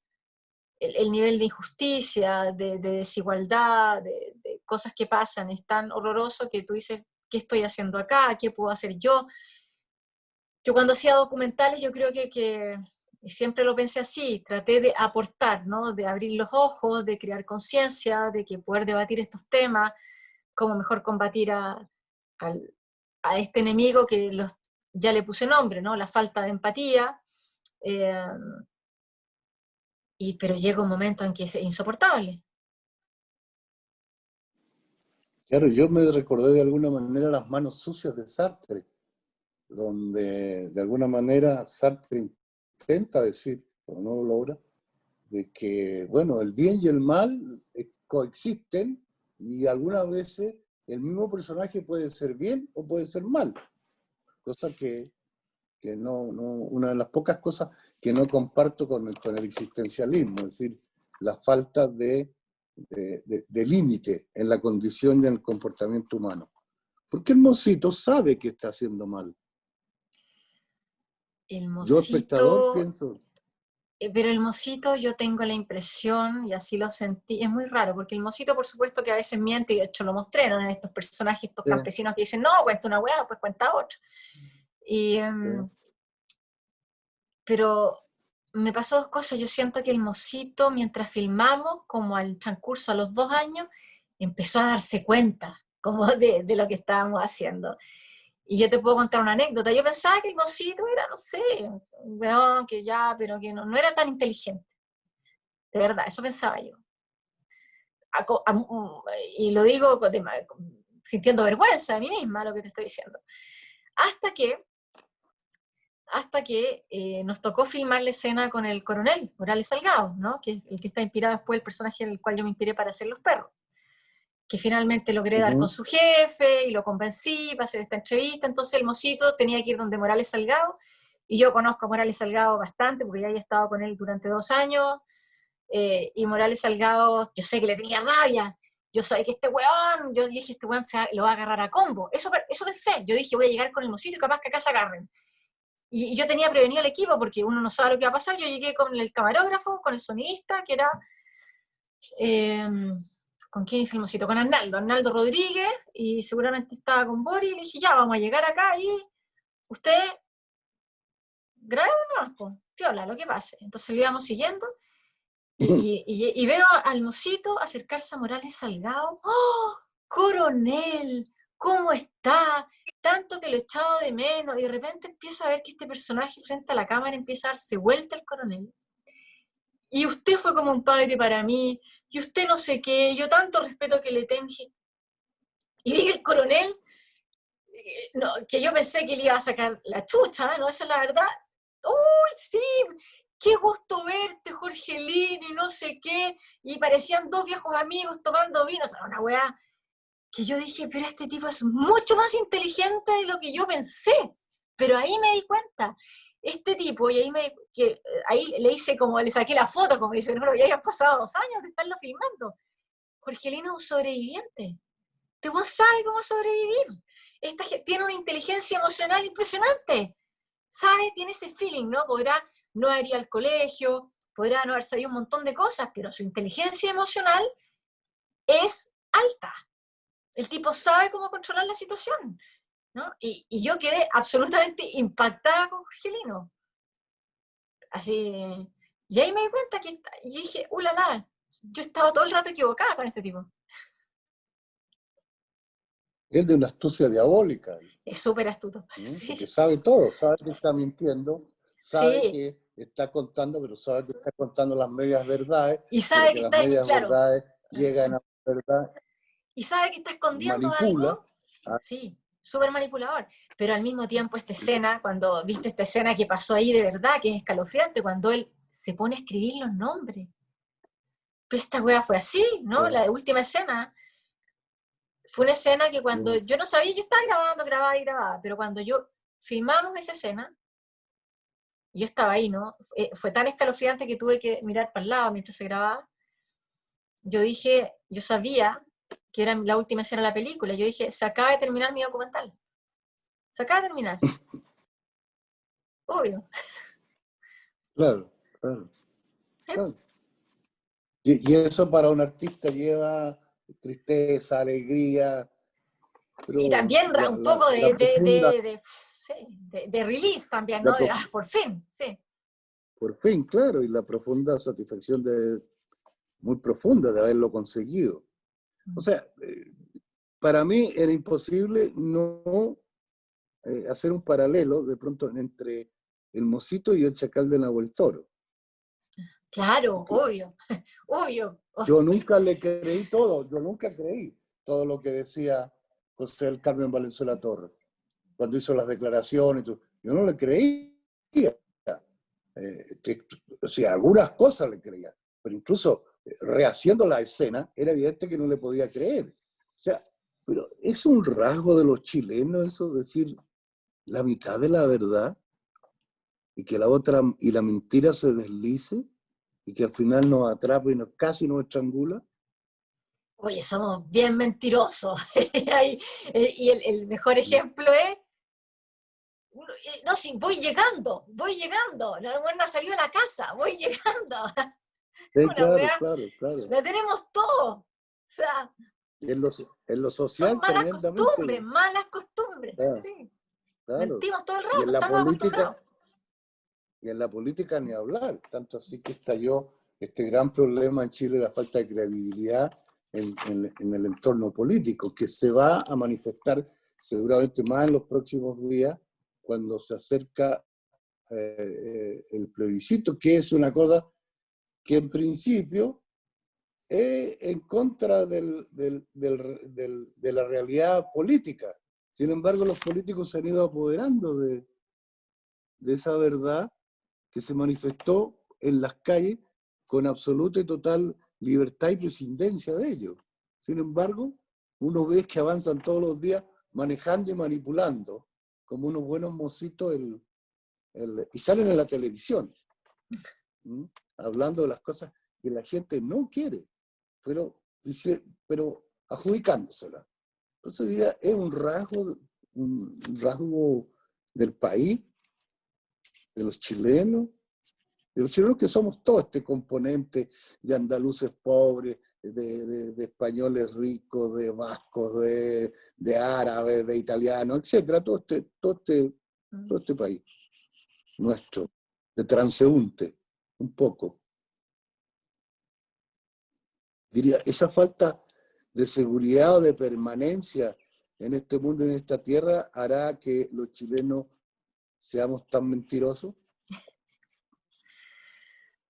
el nivel de injusticia, de desigualdad, de cosas que pasan, es tan horroroso que tú dices, ¿qué estoy haciendo acá? ¿Qué puedo hacer yo? Yo cuando hacía documentales, yo creo que y siempre lo pensé así, traté de aportar, ¿no? De abrir los ojos, de crear conciencia, de que poder debatir estos temas, cómo mejor combatir a este enemigo que ya le puse nombre, ¿no? La falta de empatía, pero llega un momento en que es insoportable. Claro, yo me recordé de alguna manera las manos sucias de Sartre, donde de alguna manera Sartre intenta decir, pero no lo logra, de que, bueno, el bien y el mal coexisten y algunas veces el mismo personaje puede ser bien o puede ser mal, cosa que una de las pocas cosas que no comparto con el existencialismo, es decir, la falta de límite en la condición y en el comportamiento humano. Porque el mocito sabe que está haciendo mal. El Yo, espectador, mocito, pienso... pero el mocito yo tengo la impresión, y así lo sentí, es muy raro, porque el mocito por supuesto que a veces miente, y de hecho lo mostré, ¿no? En estos personajes, estos campesinos que dicen, no, cuenta una hueá, pues cuenta otra. Pero me pasó dos cosas. Yo siento que el mocito, mientras filmamos, como al transcurso a los 2 años, empezó a darse cuenta como de lo que estábamos haciendo. Y yo te puedo contar una anécdota. Yo pensaba que el mocito era, no sé, un weón que ya, pero que no era tan inteligente. De verdad, eso pensaba yo. Y lo digo sintiendo vergüenza de mí misma, lo que te estoy diciendo. Hasta que nos tocó filmar la escena con el coronel Morales Salgado, ¿no? Que es el que está inspirado después el personaje en el cual yo me inspiré para hacer Los Perros, que finalmente logré dar con su jefe y lo convencí para hacer esta entrevista. Entonces el mocito tenía que ir donde Morales Salgado, y yo conozco a Morales Salgado bastante porque ya había estado con él durante 2 años, y Morales Salgado, yo sé que le tenía rabia. Yo sabía que este weón, yo dije, este weón lo va a agarrar a combo. Eso pensé. Yo dije, voy a llegar con el mocito y capaz que acá se agarren. Y yo tenía prevenido al equipo porque uno no sabe lo que va a pasar. Yo llegué con el camarógrafo, con el sonidista, que era... ¿con quién hice el mocito? Con Arnaldo Rodríguez, y seguramente estaba con Boris, y le dije, ya, vamos a llegar acá y usted grabe nomás, pues, piola, lo que pase. Entonces lo íbamos siguiendo, y veo al mocito acercarse a Morales Salgado. ¡Oh, coronel! ¿Cómo está? Tanto que lo echaba de menos, y de repente empiezo a ver que este personaje frente a la cámara empieza a darse vuelta el coronel. Y usted fue como un padre para mí, y usted no sé qué, yo tanto respeto que le tengo. Y vi que el coronel, no, que yo pensé que le iba a sacar la chucha, ¿no? Esa es la verdad. ¡Uy, sí! ¡Qué gusto verte, Jorgelín! Y no sé qué. Y parecían 2 viejos amigos tomando vino. O sea, una weá que yo dije, pero este tipo es mucho más inteligente de lo que yo pensé. Pero ahí me di cuenta. Este tipo, y ahí le hice como, le saqué la foto, como dice, no, ya habían pasado 2 años de estarlo filmando. Jorgelino es un sobreviviente. Este weón sabe cómo sobrevivir. Tiene una inteligencia emocional impresionante. Sabe, tiene ese feeling, ¿no? Podrá no haber ido al colegio, podrá no haber sabido un montón de cosas, pero su inteligencia emocional es alta. El tipo sabe cómo controlar la situación, ¿no? Y yo quedé absolutamente impactada con Jorgelino. Así. Y ahí me di cuenta que y dije, ulala, yo estaba todo el rato equivocada con este tipo. Es de una astucia diabólica. Es súper astuto. Sí. Porque sabe todo, sabe que está mintiendo, sabe Sí. que está contando, pero sabe que está contando las medias verdades, y sabe que las está, medias claro, verdades llegan a la verdad. y sabe que está escondiendo Manipula. algo. Sí, súper manipulador. Pero al mismo tiempo esta escena, cuando viste esta escena que pasó ahí de verdad, que es escalofriante, cuando él se pone a escribir los nombres. Pues esta wea fue así, ¿no? Sí. La última escena fue una escena que cuando yo no sabía, yo estaba grababa, pero cuando filmamos esa escena, yo estaba ahí, ¿no? Fue tan escalofriante que tuve que mirar para el lado mientras se grababa. Yo sabía que era la última escena de la película, yo dije, se acaba de terminar mi documental. Se acaba de terminar. Obvio. Claro. Y eso para un artista lleva tristeza, alegría. Y también un poco de release también, ¿no? Por fin, sí. por fin, claro, y la profunda satisfacción muy profunda de haberlo conseguido. O sea, para mí era imposible no hacer un paralelo de pronto entre el Mosito y el Chacal de Nahuel Toro. Claro, obvio, obvio. Yo nunca le creí todo, yo nunca creí todo lo que decía José del Carmen Valenzuela Torres, cuando hizo las declaraciones. Yo no le creía. O sea, algunas cosas le creía, pero incluso rehaciendo la escena, era evidente que no le podía creer. O sea, pero es un rasgo de los chilenos eso, decir la mitad de la verdad y que la otra, y la mentira se deslice y que al final nos atrapa y casi nos estrangula. Oye, somos bien mentirosos. Y el mejor ejemplo es, no, sí, voy llegando, no ha salido de la casa, voy llegando. Sí, Una claro, weá, claro, claro. la tenemos todo. O sea, En lo son social tremendamente. malas costumbres, Claro, sí. claro. Mentimos todo el Y rato, estamos acostumbrados. en la política ni hablar, tanto así que estalló este gran problema en Chile, la falta de credibilidad en el entorno político, que se va a manifestar seguramente más en los próximos días cuando se acerca el plebiscito, que es una cosa que en principio es en contra de la realidad política. Sin embargo, los políticos se han ido apoderando de esa verdad que se manifestó en las calles con absoluta y total libertad y prescindencia de ellos. Sin embargo, uno ve que avanzan todos los días manejando y manipulando como unos buenos mocitos y salen en la televisión, hablando de las cosas que la gente no quiere, pero adjudicándosela. Entonces diría, es un rasgo del país, de los chilenos que somos todos este componente de andaluces pobres, de españoles ricos, de vascos, de árabes, de italianos, etcétera, todo este país nuestro, de transeúnte, un poco. Diría, esa falta de seguridad o de permanencia en este mundo, en esta tierra, hará que los chilenos seamos tan mentirosos.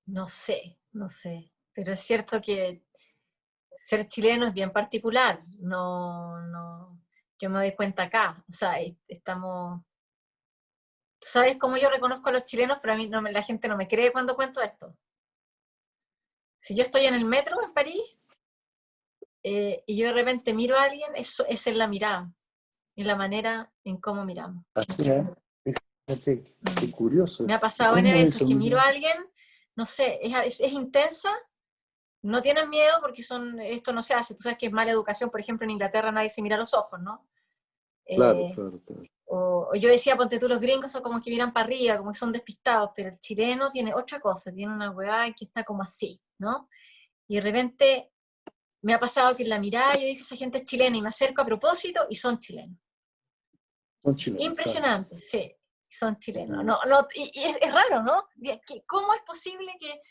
No sé, pero es cierto que ser chileno es bien particular. Yo me doy cuenta acá. O sea, estamos... ¿Tú sabes cómo yo reconozco a los chilenos? Pero a mí la gente no me cree cuando cuento esto. Si yo estoy en el metro en París y yo de repente miro a alguien, eso es en la mirada, en la manera en cómo miramos. Así es. Qué curioso. Me ha pasado N veces que miro a alguien, no sé, es intensa. No tienen miedo porque esto no se hace. Tú sabes que es mala educación, por ejemplo, en Inglaterra nadie se mira a los ojos, ¿no? Claro. O yo decía, ponte tú, los gringos son como que miran para arriba, como que son despistados, pero el chileno tiene otra cosa, tiene una weá que está como así, ¿no? Y de repente me ha pasado que en la mirada yo dije, esa gente es chilena, y me acerco a propósito y son chilenos. Son chilenos. Impresionante, claro. Sí, son chilenos. Y es raro, ¿no? ¿Cómo es posible que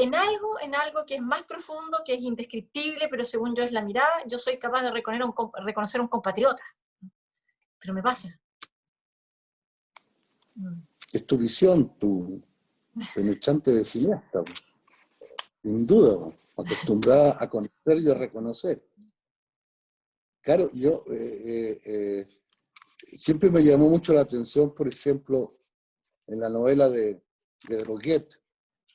en algo que es más profundo, que es indescriptible, pero según yo es la mirada, yo soy capaz de reconocer a un compatriota? Pero me pasa. Es tu visión, tu penetrante de cineasta, sin duda, acostumbrada a conocer y a reconocer. Claro, yo siempre me llamó mucho la atención, por ejemplo, en la novela de Droguet,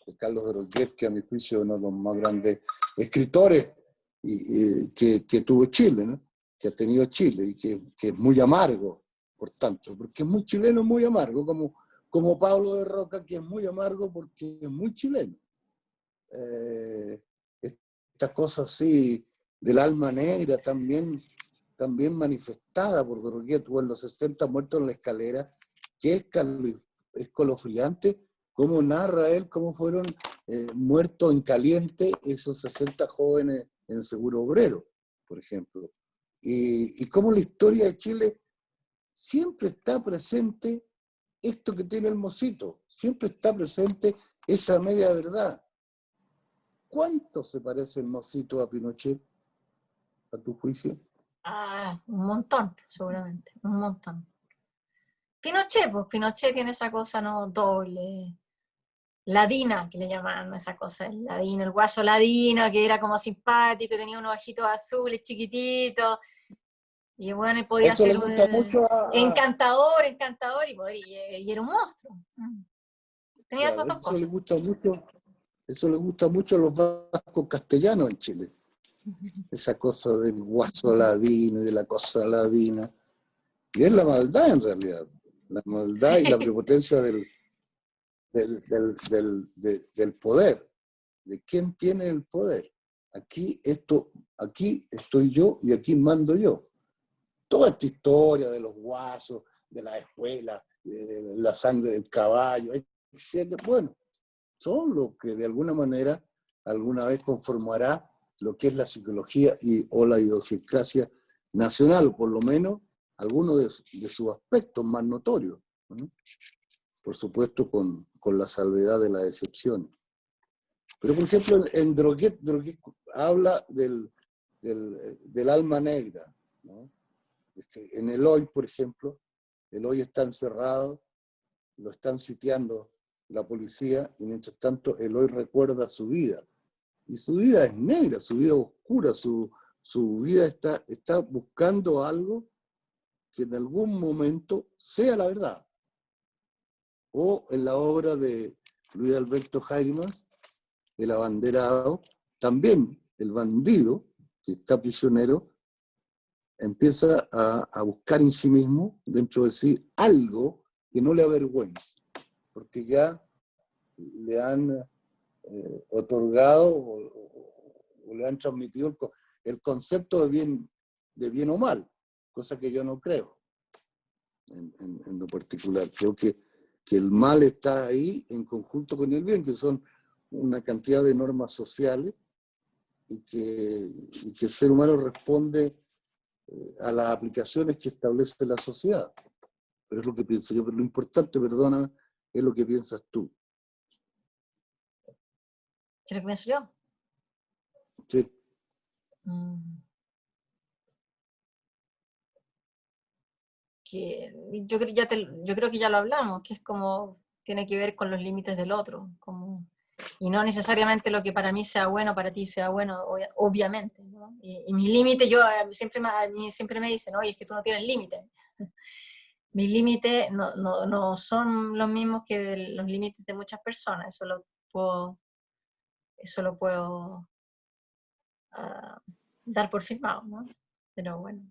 de Carlos Droguet, que a mi juicio es uno de los más grandes escritores que tuvo Chile, ¿no? Que ha tenido Chile, y que es muy amargo, por tanto, porque es muy chileno, muy amargo, como Pablo de Roca, que es muy amargo porque es muy chileno. Esta cosa así del alma negra también manifestada por Droguet, o en los 60 muertos en la escalera, que es escalofriante cómo narra él cómo fueron muertos en caliente esos 60 jóvenes en Seguro Obrero, por ejemplo. Y cómo la historia de Chile siempre está presente esto que tiene el Mosito, siempre está presente esa media verdad. ¿Cuánto se parece el Mosito a Pinochet, a tu juicio? Un montón, seguramente, un montón. Pinochet, pues Pinochet tiene esa cosa, ¿no? Doble. Ladina, que le llamaban esa cosa, el ladino, el guaso ladino, que era como simpático, tenía unos ojitos azules chiquititos, y bueno, y podía Eso le ser gusta mucho encantador, y era un monstruo. Tenía claro, esas dos cosas. eso le gusta mucho a los vascos castellanos en Chile. Esa cosa del guaso ladino y de la cosa ladina. Y es la maldad en realidad. La maldad Sí. y la prepotencia del poder. De quién tiene el poder. Aquí estoy yo y aquí mando yo. Toda esta historia de los guasos, de la escuela, de la sangre del caballo, etc. Bueno, son lo que de alguna manera alguna vez conformará lo que es la psicología o la idiosincrasia nacional, o por lo menos algunos de sus aspectos más notorios, ¿no? Por supuesto con la salvedad de las excepciones. Pero por ejemplo en Droguet habla del alma negra, ¿no? En Eloy, por ejemplo, Eloy está encerrado, lo están sitiando la policía, y mientras tanto Eloy recuerda su vida. Y su vida es negra, su vida es oscura, su vida está buscando algo que en algún momento sea la verdad. O en la obra de Luis Alberto Jaimas, El abanderado, también el bandido, que está prisionero, empieza a buscar en sí mismo, dentro de sí, algo que no le avergüenza, porque ya le han otorgado o le han transmitido el concepto de bien o mal, cosa que yo no creo en lo particular. Creo que el mal está ahí en conjunto con el bien, que son una cantidad de normas sociales y que el ser humano responde a las aplicaciones que establece la sociedad. Pero es lo que pienso yo. Pero lo importante, perdóname, es lo que piensas tú. ¿Qué es lo que pienso yo? Sí. Que yo creo que ya lo hablamos, que es como tiene que ver con los límites del otro, y no necesariamente lo que para mí sea bueno, para ti sea bueno, obviamente, ¿no? Y mis límites, a mí siempre me dicen, oye, es que tú no tienes límites. Mis límites no son los mismos que los límites de muchas personas, eso lo puedo dar por firmado, ¿no? Pero bueno.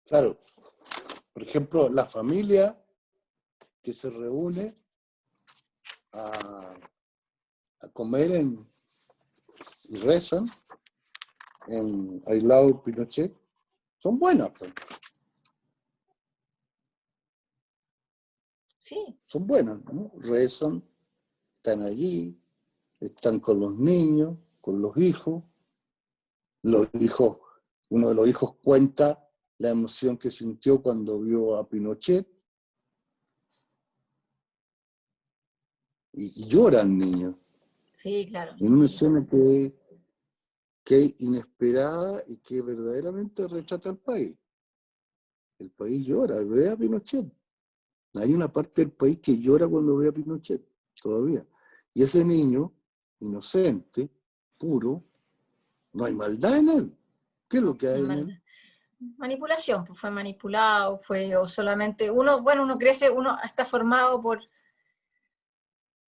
Claro. Por ejemplo, la familia que se reúne a comer y rezan en Aislado Pinochet, son buenas, pues. Sí. Son buenas, ¿no? Rezan, están allí, están con los niños, con los hijos. Uno de los hijos cuenta la emoción que sintió cuando vio a Pinochet. Y llora el niño. Sí, claro. En una escena que es inesperada y que verdaderamente retrata al país. El país llora, ve a Pinochet. Hay una parte del país que llora cuando ve a Pinochet, todavía. Y ese niño, inocente, puro, no hay maldad en él. ¿Qué es lo que hay en él? Manipulación, pues fue manipulado, o solamente, uno crece, uno está formado por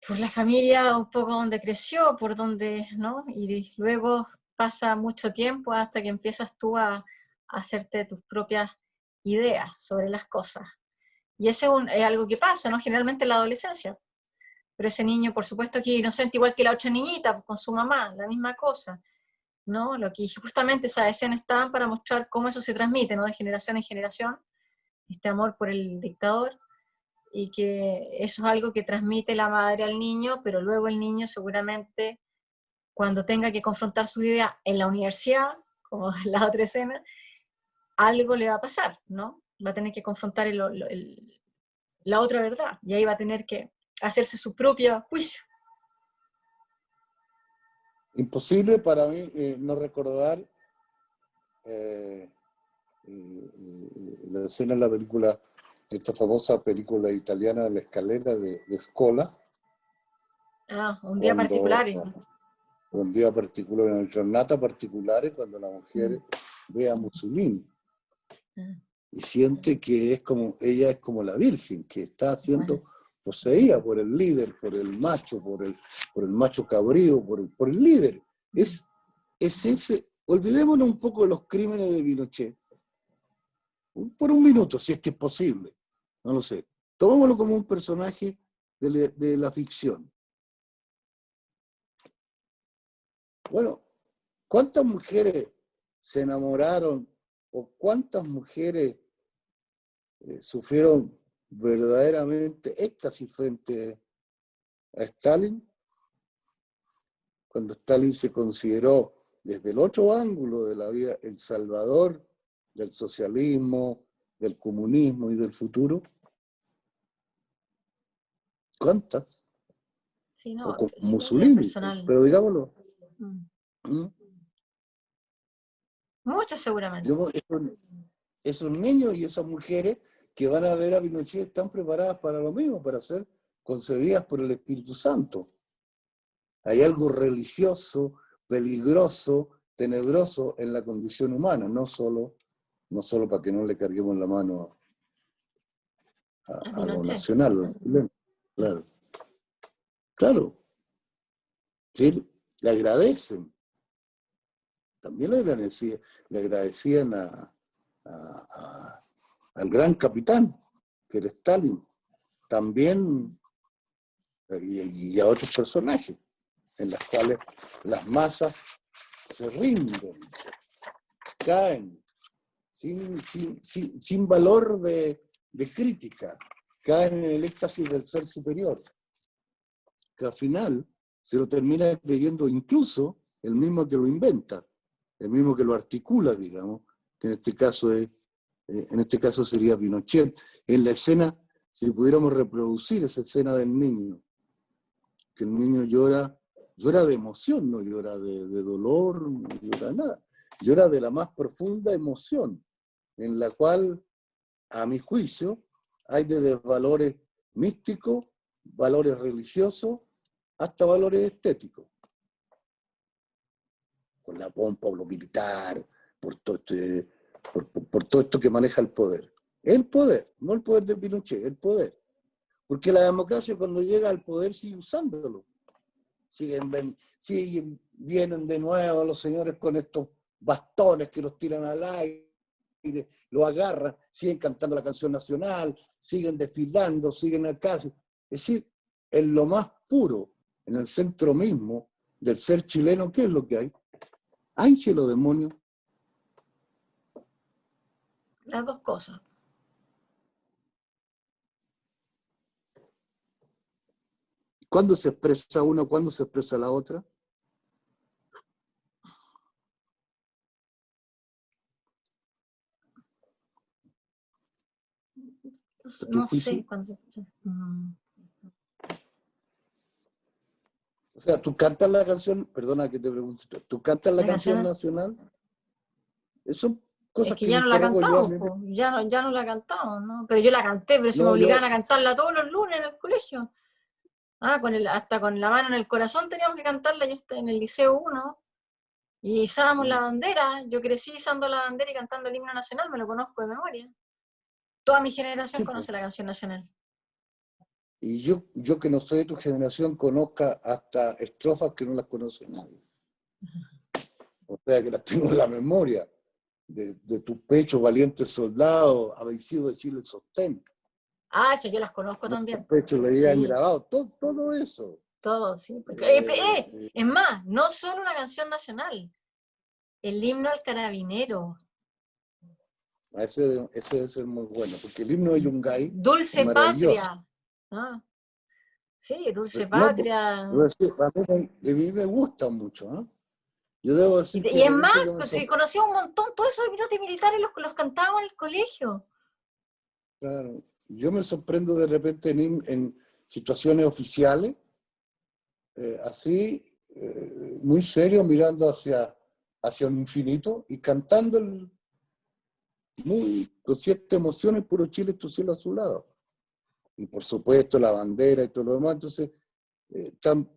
la familia un poco donde creció, por donde, ¿no? Y luego pasa mucho tiempo hasta que empiezas tú a hacerte tus propias ideas sobre las cosas. Y eso es algo que pasa, ¿no? Generalmente en la adolescencia. Pero ese niño, por supuesto, que es inocente, igual que la otra niñita, pues, con su mamá, la misma cosa, ¿no? Lo que justamente esa escena está para mostrar cómo eso se transmite, ¿no? De generación en generación, este amor por el dictador, y que eso es algo que transmite la madre al niño, pero luego el niño seguramente, cuando tenga que confrontar su idea en la universidad, como en la otra escena, algo le va a pasar, ¿no? Va a tener que confrontar la otra verdad, y ahí va a tener que hacerse su propio juicio. Imposible para mí no recordar la escena en la película, esta famosa película italiana, La escalera de Scola. Un día particular. Un día particular, una giornata particolare, cuando la mujer ve a Mussolini y siente que ella es como la virgen, que está siendo poseída por el líder, por el macho, por el macho cabrío, por el líder. Es ese. Olvidémonos un poco de los crímenes de Pinochet. Por un minuto, si es que es posible. No lo sé. Tomémoslo como un personaje de la ficción. Bueno, ¿cuántas mujeres se enamoraron o cuántas mujeres sufrieron verdaderamente éxtasis frente a Stalin? Cuando Stalin se consideró desde el otro ángulo de la vida el salvador del socialismo, del comunismo y del futuro. ¿Cuántas? Sí, no, o con sí, Mussolini, personal. pero digámoslo. Muchos seguramente. Esos niños y esas mujeres que van a ver a Pinochet están preparadas para lo mismo, para ser concebidas por el Espíritu Santo. Hay algo religioso, peligroso, tenebroso en la condición humana, no solo para que no le carguemos la mano a lo nacional. Claro. Sí, le agradecen. También le agradecían al gran capitán, que era Stalin, también, y a otros personajes, en las cuales las masas se rinden, caen, sin valor de crítica, caen en el éxtasis del ser superior, que al final se lo termina creyendo incluso el mismo que lo inventa, el mismo que lo articula, digamos, que en este caso sería Pinochet. En la escena, si pudiéramos reproducir esa escena del niño, que el niño llora de emoción, no llora de dolor, no llora nada, llora de la más profunda emoción, en la cual, a mi juicio, hay desde valores místicos, valores religiosos, hasta valores estéticos. Con la pompa o lo militar, por todo esto que maneja el poder. El poder, no el poder de Pinochet, el poder. Porque la democracia cuando llega al poder sigue usándolo. Vienen de nuevo los señores con estos bastones que los tiran al aire, lo agarran, siguen cantando la canción nacional, siguen desfilando, siguen acá. Es decir, en lo más puro, en el centro mismo del ser chileno, ¿qué es lo que hay? Ángel o demonio. Las dos cosas. ¿Cuándo se expresa una, cuándo se expresa la otra? No sé cuándo se expresa. O sea, tú cantas la canción, perdona que te pregunte, ¿tú cantas la canción nacional? Eso cosas es que ya no la cantamos, ya no la cantamos, ¿no? Pero yo la canté, pero se me obligaban a cantarla todos los lunes en el colegio. Hasta con la mano en el corazón teníamos que cantarla. Yo estaba en el Liceo 1 y izábamos la bandera. Yo crecí izando la bandera y cantando el himno nacional, me lo conozco de memoria. Toda mi generación conoce la canción nacional. Y yo que no soy de tu generación, conozca hasta estrofas que no las conoce nadie. O sea, que las tengo en la memoria. De tu pecho, valiente soldado, habéis sido de Chile el sostén. Eso yo las conozco también. Tu pecho le habían grabado, todo eso. Todo, sí. Es más, no solo una canción nacional, el himno al carabinero. Ese debe ser muy bueno, porque el himno de Yungay Dulce Patria. Sí, Dulce Patria. A mí me gusta mucho, ¿eh? Yo debo decir Y es más, pues, si conocía un montón, todos esos himnos de militares los cantábamos en el colegio. Claro, yo me sorprendo de repente en situaciones oficiales, así, muy serio, mirando hacia un infinito y cantando con cierta emoción el puro Chile, tu cielo a su lado. Y por supuesto la bandera y todo lo demás. Entonces,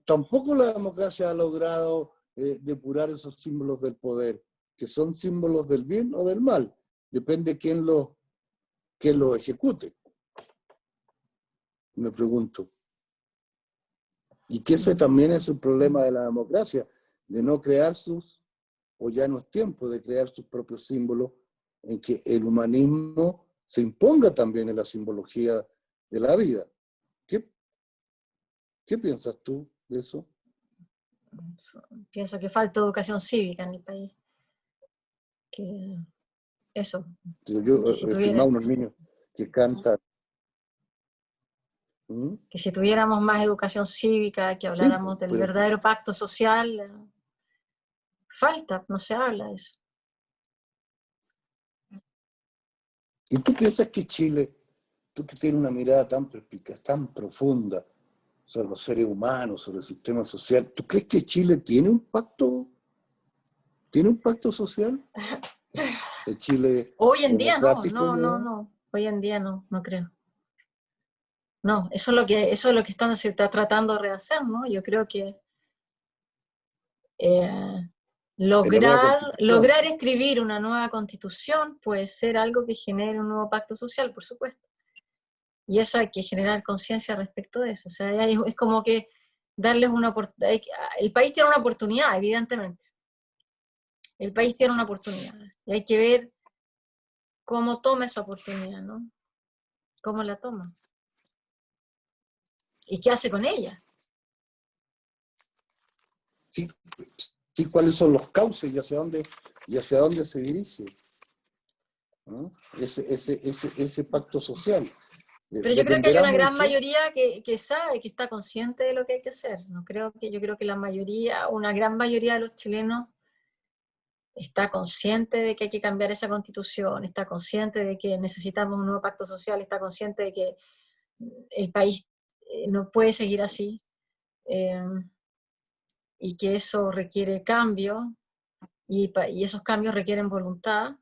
tampoco la democracia ha logrado depurar esos símbolos del poder, que son símbolos del bien o del mal. Depende quién lo ejecute. Me pregunto. Y que ese también es el problema de la democracia, de no crear o ya no es tiempo de crear sus propios símbolos, en que el humanismo se imponga también en la simbología de la vida. ¿Qué piensas tú de eso? Pienso que falta educación cívica en el país. Que eso. Yo he filmado unos niños que cantan. Que si tuviéramos más educación cívica, que habláramos del verdadero pacto social, falta, no se habla de eso. ¿Y tú piensas que Chile, tú que tienes una mirada tan perspicaz, tan profunda sobre los seres humanos, sobre el sistema social, ¿tú crees que Chile tiene un pacto social? ¿El Chile hoy en día no. Hoy en día no creo. No, eso es lo que se está tratando de rehacer, ¿no? Yo creo que lograr escribir una nueva constitución puede ser algo que genere un nuevo pacto social, por supuesto. Y eso hay que generar conciencia respecto de eso. O sea, es como que darles una oportunidad. El país tiene una oportunidad, evidentemente. El país tiene una oportunidad. Y hay que ver cómo toma esa oportunidad, ¿no? ¿Cómo la toma? ¿Y qué hace con ella? Sí, ¿cuáles son los cauces y hacia dónde se dirige? ¿No? Ese pacto social. Pero yo creo que hay una gran mayoría que sabe, que está consciente de lo que hay que hacer. Yo creo que una gran mayoría de los chilenos está consciente de que hay que cambiar esa constitución, está consciente de que necesitamos un nuevo pacto social, está consciente de que el país no puede seguir así, y que eso requiere cambio, y esos cambios requieren voluntad.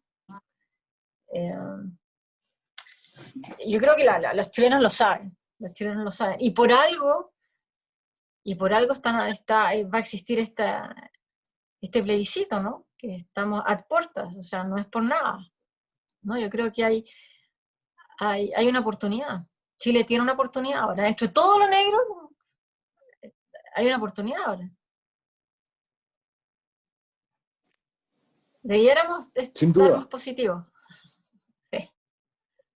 Yo creo que los chilenos lo saben, y por algo va a existir este plebiscito, ¿no? Que estamos a puertas, o sea, no es por nada, ¿no? Yo creo que hay una oportunidad. Chile tiene una oportunidad ahora. Entre todo lo negro, hay una oportunidad ahora. Debiéramos estar más positivos. Sí.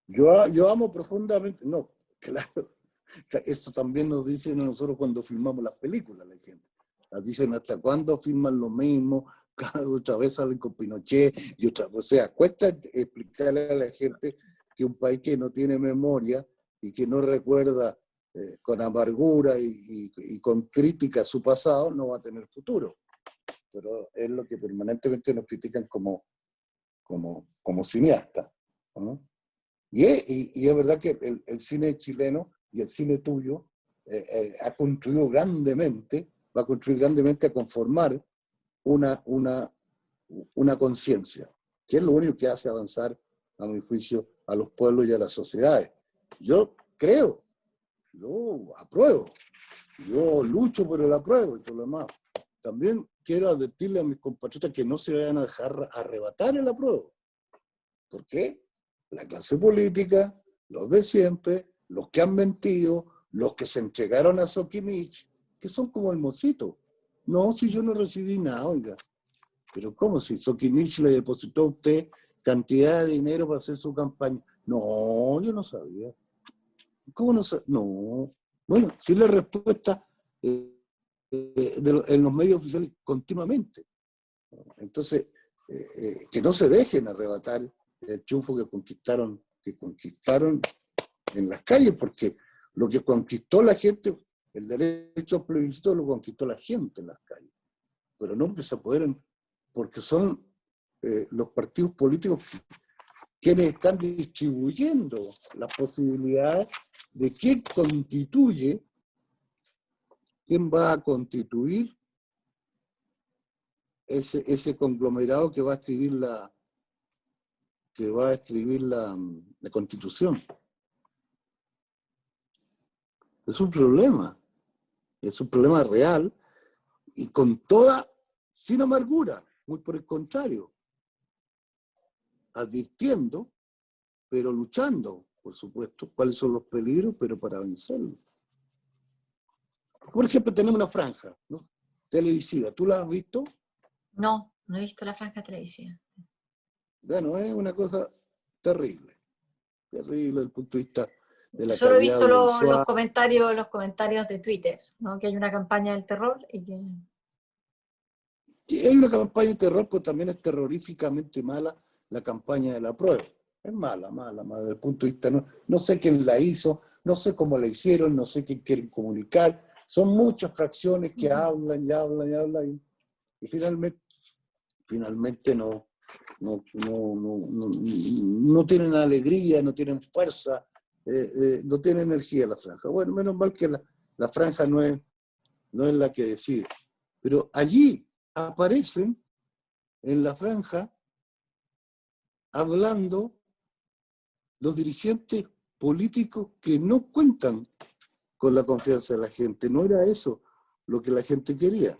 Yo amo profundamente, no, claro, esto también nos dicen a nosotros cuando filmamos las películas, la gente. Las dicen hasta cuándo filman lo mismo, cada otra vez salen con Pinochet, o sea, cuesta explicarle a la gente que un país que no tiene memoria y que no recuerda con amargura y con crítica a su pasado, no va a tener futuro. Pero es lo que permanentemente nos critican como cineastas, ¿no? Y es verdad que el cine chileno y el cine tuyo ha construido grandemente, va a construir grandemente a conformar una conciencia, que es lo único que hace avanzar, a mi juicio, a los pueblos y a las sociedades. Yo creo, yo apruebo, yo lucho por el apruebo y todo lo demás. También quiero advertirle a mis compatriotas que no se vayan a dejar arrebatar el apruebo. ¿Por qué? La clase política, los de siempre, los que han mentido, los que se entregaron a Soquimich, que son como el mocito. No, si yo no recibí nada, oiga. Pero ¿cómo si Soquimich le depositó a usted cantidad de dinero para hacer su campaña? No, yo no sabía. ¿Cómo no sabía? No. Bueno, sí la respuesta en los medios oficiales continuamente. Entonces, que no se dejen arrebatar el triunfo que conquistaron en las calles, porque lo que conquistó la gente, el derecho al plebiscito lo conquistó la gente en las calles, pero no que se apoderen porque son los partidos políticos quienes están distribuyendo las posibilidades de quién constituye, quién va a constituir ese conglomerado que va a escribir la Constitución. Es un problema real, y sin amargura, muy por el contrario, advirtiendo, pero luchando, por supuesto, cuáles son los peligros, pero para vencerlos. Por ejemplo, tenemos una franja, ¿no?, televisiva. ¿Tú la has visto? No, no he visto la franja televisiva. Bueno, es una cosa terrible desde el punto de vista de la Solo he calidad visto audiovisual. los comentarios de Twitter, ¿no? Que hay una campaña del terror y que... Sí, hay una campaña de terror, pero también es terroríficamente mala la campaña de la prueba. Es mala, desde el punto de vista, no sé quién la hizo, no sé cómo la hicieron, no sé qué quieren comunicar. Son muchas fracciones que hablan y finalmente no tienen alegría, no tienen fuerza, no tienen energía la franja. Bueno, menos mal que la franja no es la que decide. Pero allí aparecen en la franja hablando los dirigentes políticos que no cuentan con la confianza de la gente. No era eso lo que la gente quería.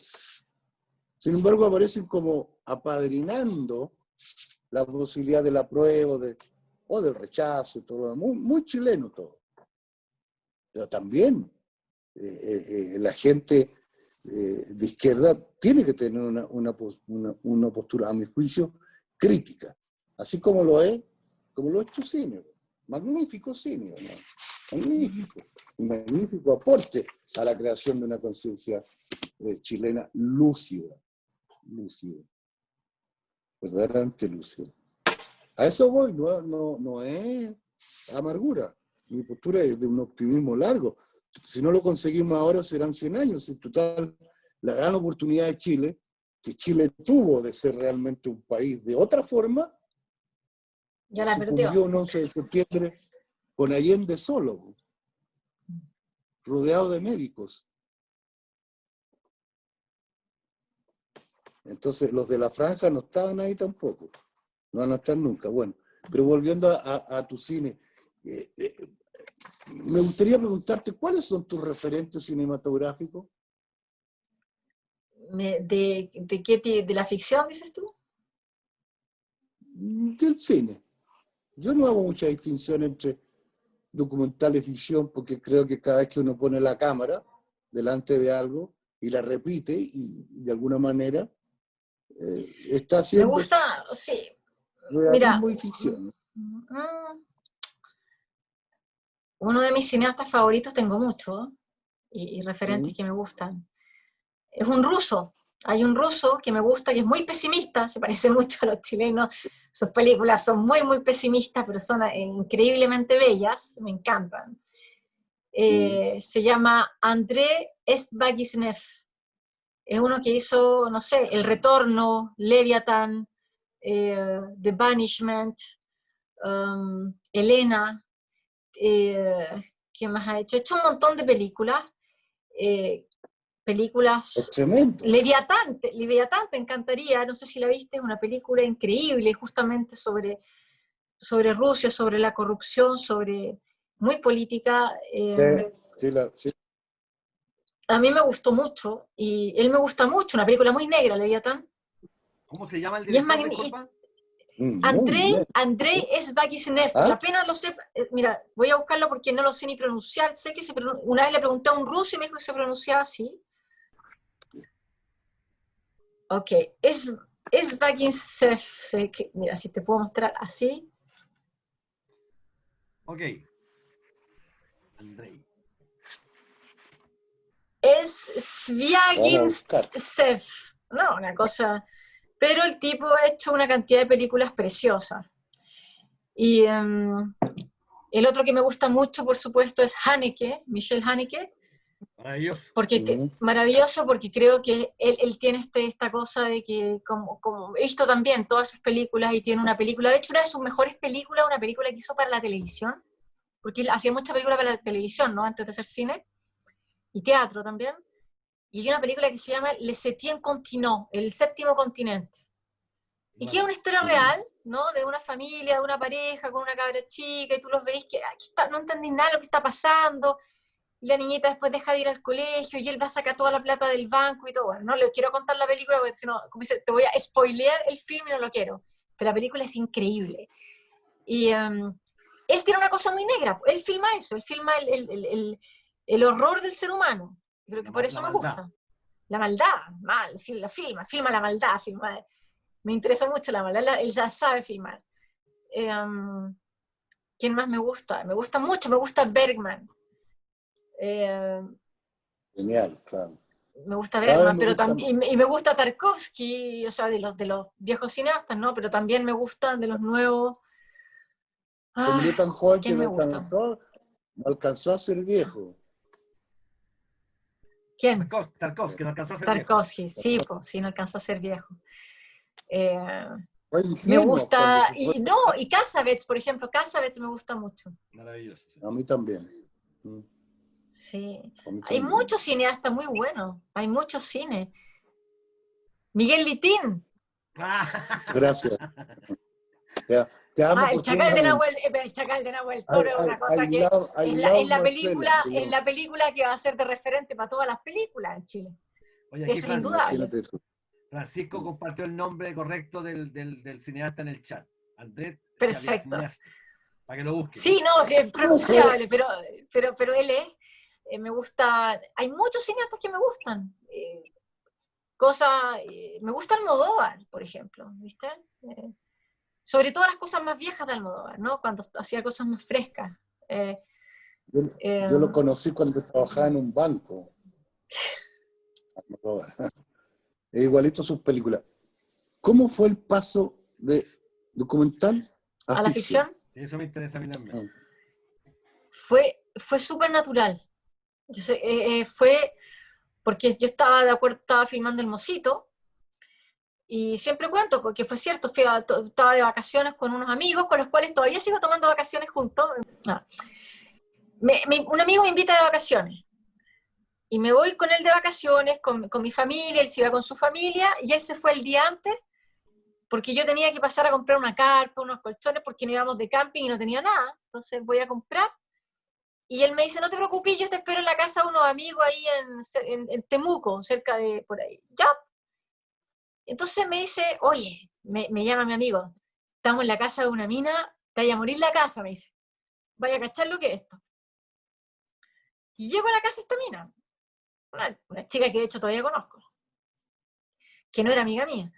Sin embargo, aparecen como apadrinando la posibilidad del apruebo o del rechazo, todo, muy chileno todo. Pero también la gente de izquierda tiene que tener una postura, a mi juicio, crítica, así como lo es tu cine. Magnífico cine, ¿no? Magnífico aporte a la creación de una conciencia chilena lúcida, verdaderamente lúcida. A eso voy, no es amargura. Mi postura es de un optimismo largo. Si no lo conseguimos ahora, serán 100 años. En total, la gran oportunidad de Chile, que Chile tuvo de ser realmente un país de otra forma, ya la perdió. Sucumbió un 11 de septiembre con Allende solo, rodeado de médicos. Entonces, los de la franja no estaban ahí tampoco. No van a estar nunca. Bueno, pero volviendo a tu cine, me gustaría preguntarte, ¿cuáles son tus referentes cinematográficos? ¿De qué de la ficción, dices tú? Del cine. Yo no hago mucha distinción entre documental y ficción, porque creo que cada vez que uno pone la cámara delante de algo y la repite, y de alguna manera está haciendo... Me gusta, sí. Realismo Mira, y ficción. uno de mis cineastas favoritos, tengo muchos, y referentes que me gustan. Es un ruso. Hay un ruso que me gusta, que es muy pesimista, se parece mucho a los chilenos. Sus películas son muy, muy pesimistas, pero son increíblemente bellas, me encantan. Se llama André Esbagisnev. Es uno que hizo, no sé, El Retorno, Leviatán, The Banishment, Elena, ¿qué más ha hecho? Ha hecho un montón de películas. Películas... Leviatán te encantaría, no sé si la viste, es una película increíble, justamente sobre Rusia, sobre la corrupción, muy política. Sí. A mí me gustó mucho, y él me gusta mucho, una película muy negra, Leviatán. ¿Cómo se llama el Y es director? magnífico. Disculpa. Andrei Esbagisnev, y apenas lo sé, mira, voy a buscarlo porque no lo sé ni pronunciar, sé que una vez le pregunté a un ruso y me dijo que se pronunciaba así. Ok, Esbagisnev, mira, si te puedo mostrar así. Ok. Andrei. Es Sviagintsev, no, una cosa, pero el tipo ha hecho una cantidad de películas preciosas. Y el otro que me gusta mucho, por supuesto, es Haneke, Michel Haneke, Maravilloso. Porque maravilloso, porque creo que él tiene esta cosa de que, como he visto también todas sus películas, y tiene una película, de hecho una de sus mejores películas, una película que hizo para la televisión, porque él hacía mucha película para la televisión, ¿no? Antes de hacer cine, y teatro también, y hay una película que se llama Le Septième Continent, El Séptimo Continente, y que es una historia real, ¿no? De una familia, de una pareja, con una cabra chica, y tú los veis que aquí está, no entendí nada de lo que está pasando, y la niñita después deja de ir al colegio, y él va a sacar toda la plata del banco y todo. Bueno, no le quiero contar la película, porque si no, como dice, te voy a spoilear el film y no lo quiero. Pero la película es increíble. Y él tiene una cosa muy negra, él filma eso, él filma el horror del ser humano. Creo que por eso me gusta. La maldad, filma la maldad, me interesa mucho la maldad, él ya sabe filmar. ¿Quién más me gusta? Me gusta mucho, me gusta Bergman. Genial, claro. Me gusta Bergman, pero también, y me gusta Tarkovsky, o sea, de los viejos cineastas, ¿no? Pero también me gustan de los nuevos. Como yo tan joven que me alcanzó a ser viejo. ¿Quién? Tarkovsky, no alcanzó a ser Tarkovsky, viejo. sí, pues, sí, no alcanzó a ser viejo. Me gusta, y Cassavetes, por ejemplo, Cassavetes me gusta mucho. Maravilloso. Sí. A mí también. Sí, hay muchos cineastas muy buenos, hay muchos cines. Miguel Litín. Gracias. Te amo el Chacal de Nahuel Toro es una cosa que es la película que va a ser de referente para todas las películas en Chile. Oye, aquí es indudable. Francisco compartió el nombre correcto del cineasta en el chat. Andrés. Perfecto. Para que lo busquen. Sí, no, sí, es pronunciable, pero él es. Me gusta. Hay muchos cineastas que me gustan. Me gusta Almodóvar, por ejemplo, ¿viste? Sobre todo las cosas más viejas de Almodóvar, ¿no? Cuando hacía cosas más frescas. Yo lo conocí cuando trabajaba en un banco. Es igualito sus películas. ¿Cómo fue el paso de documental a la ficción? Eso me interesa a mí también. Fue súper natural. Fue porque yo estaba filmando El Mosito, y siempre cuento que fue cierto, estaba de vacaciones con unos amigos con los cuales todavía sigo tomando vacaciones juntos. Un amigo me invita de vacaciones, y me voy con él de vacaciones, con mi familia, él se iba con su familia, y él se fue el día antes, porque yo tenía que pasar a comprar una carpa, unos colchones, porque no íbamos de camping y no tenía nada. Entonces voy a comprar, y él me dice, no te preocupes, yo te espero en la casa de unos amigos ahí en Temuco, cerca de por ahí. Ya. Entonces me dice, oye, me llama mi amigo, estamos en la casa de una mina, te vaya a morir la casa, me dice. Vaya a cachar lo que es esto. Y llego a la casa de esta mina, una chica que de hecho todavía conozco, que no era amiga mía.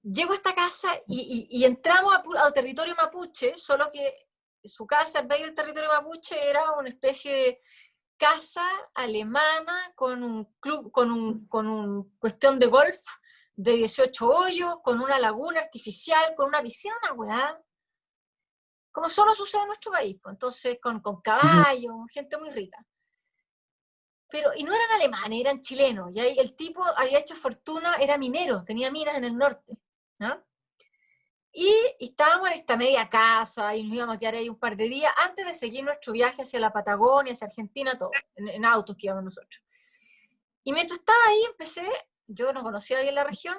Llego a esta casa y entramos a territorio mapuche, solo que su casa en medio del territorio mapuche era una especie de casa alemana con un club, con un cuestión de golf de 18 hoyos, con una laguna artificial, con una piscina, una weá, como solo sucede en nuestro país, pues. Entonces con caballos, gente muy rica. Y no eran alemanes, eran chilenos, y ahí el tipo había hecho fortuna, era minero, tenía minas en el norte, ¿no? Y estábamos en esta media casa, y nos íbamos a quedar ahí un par de días, antes de seguir nuestro viaje hacia la Patagonia, hacia Argentina, todo, en autos que íbamos nosotros. Y mientras estaba ahí, yo no conocía bien la región,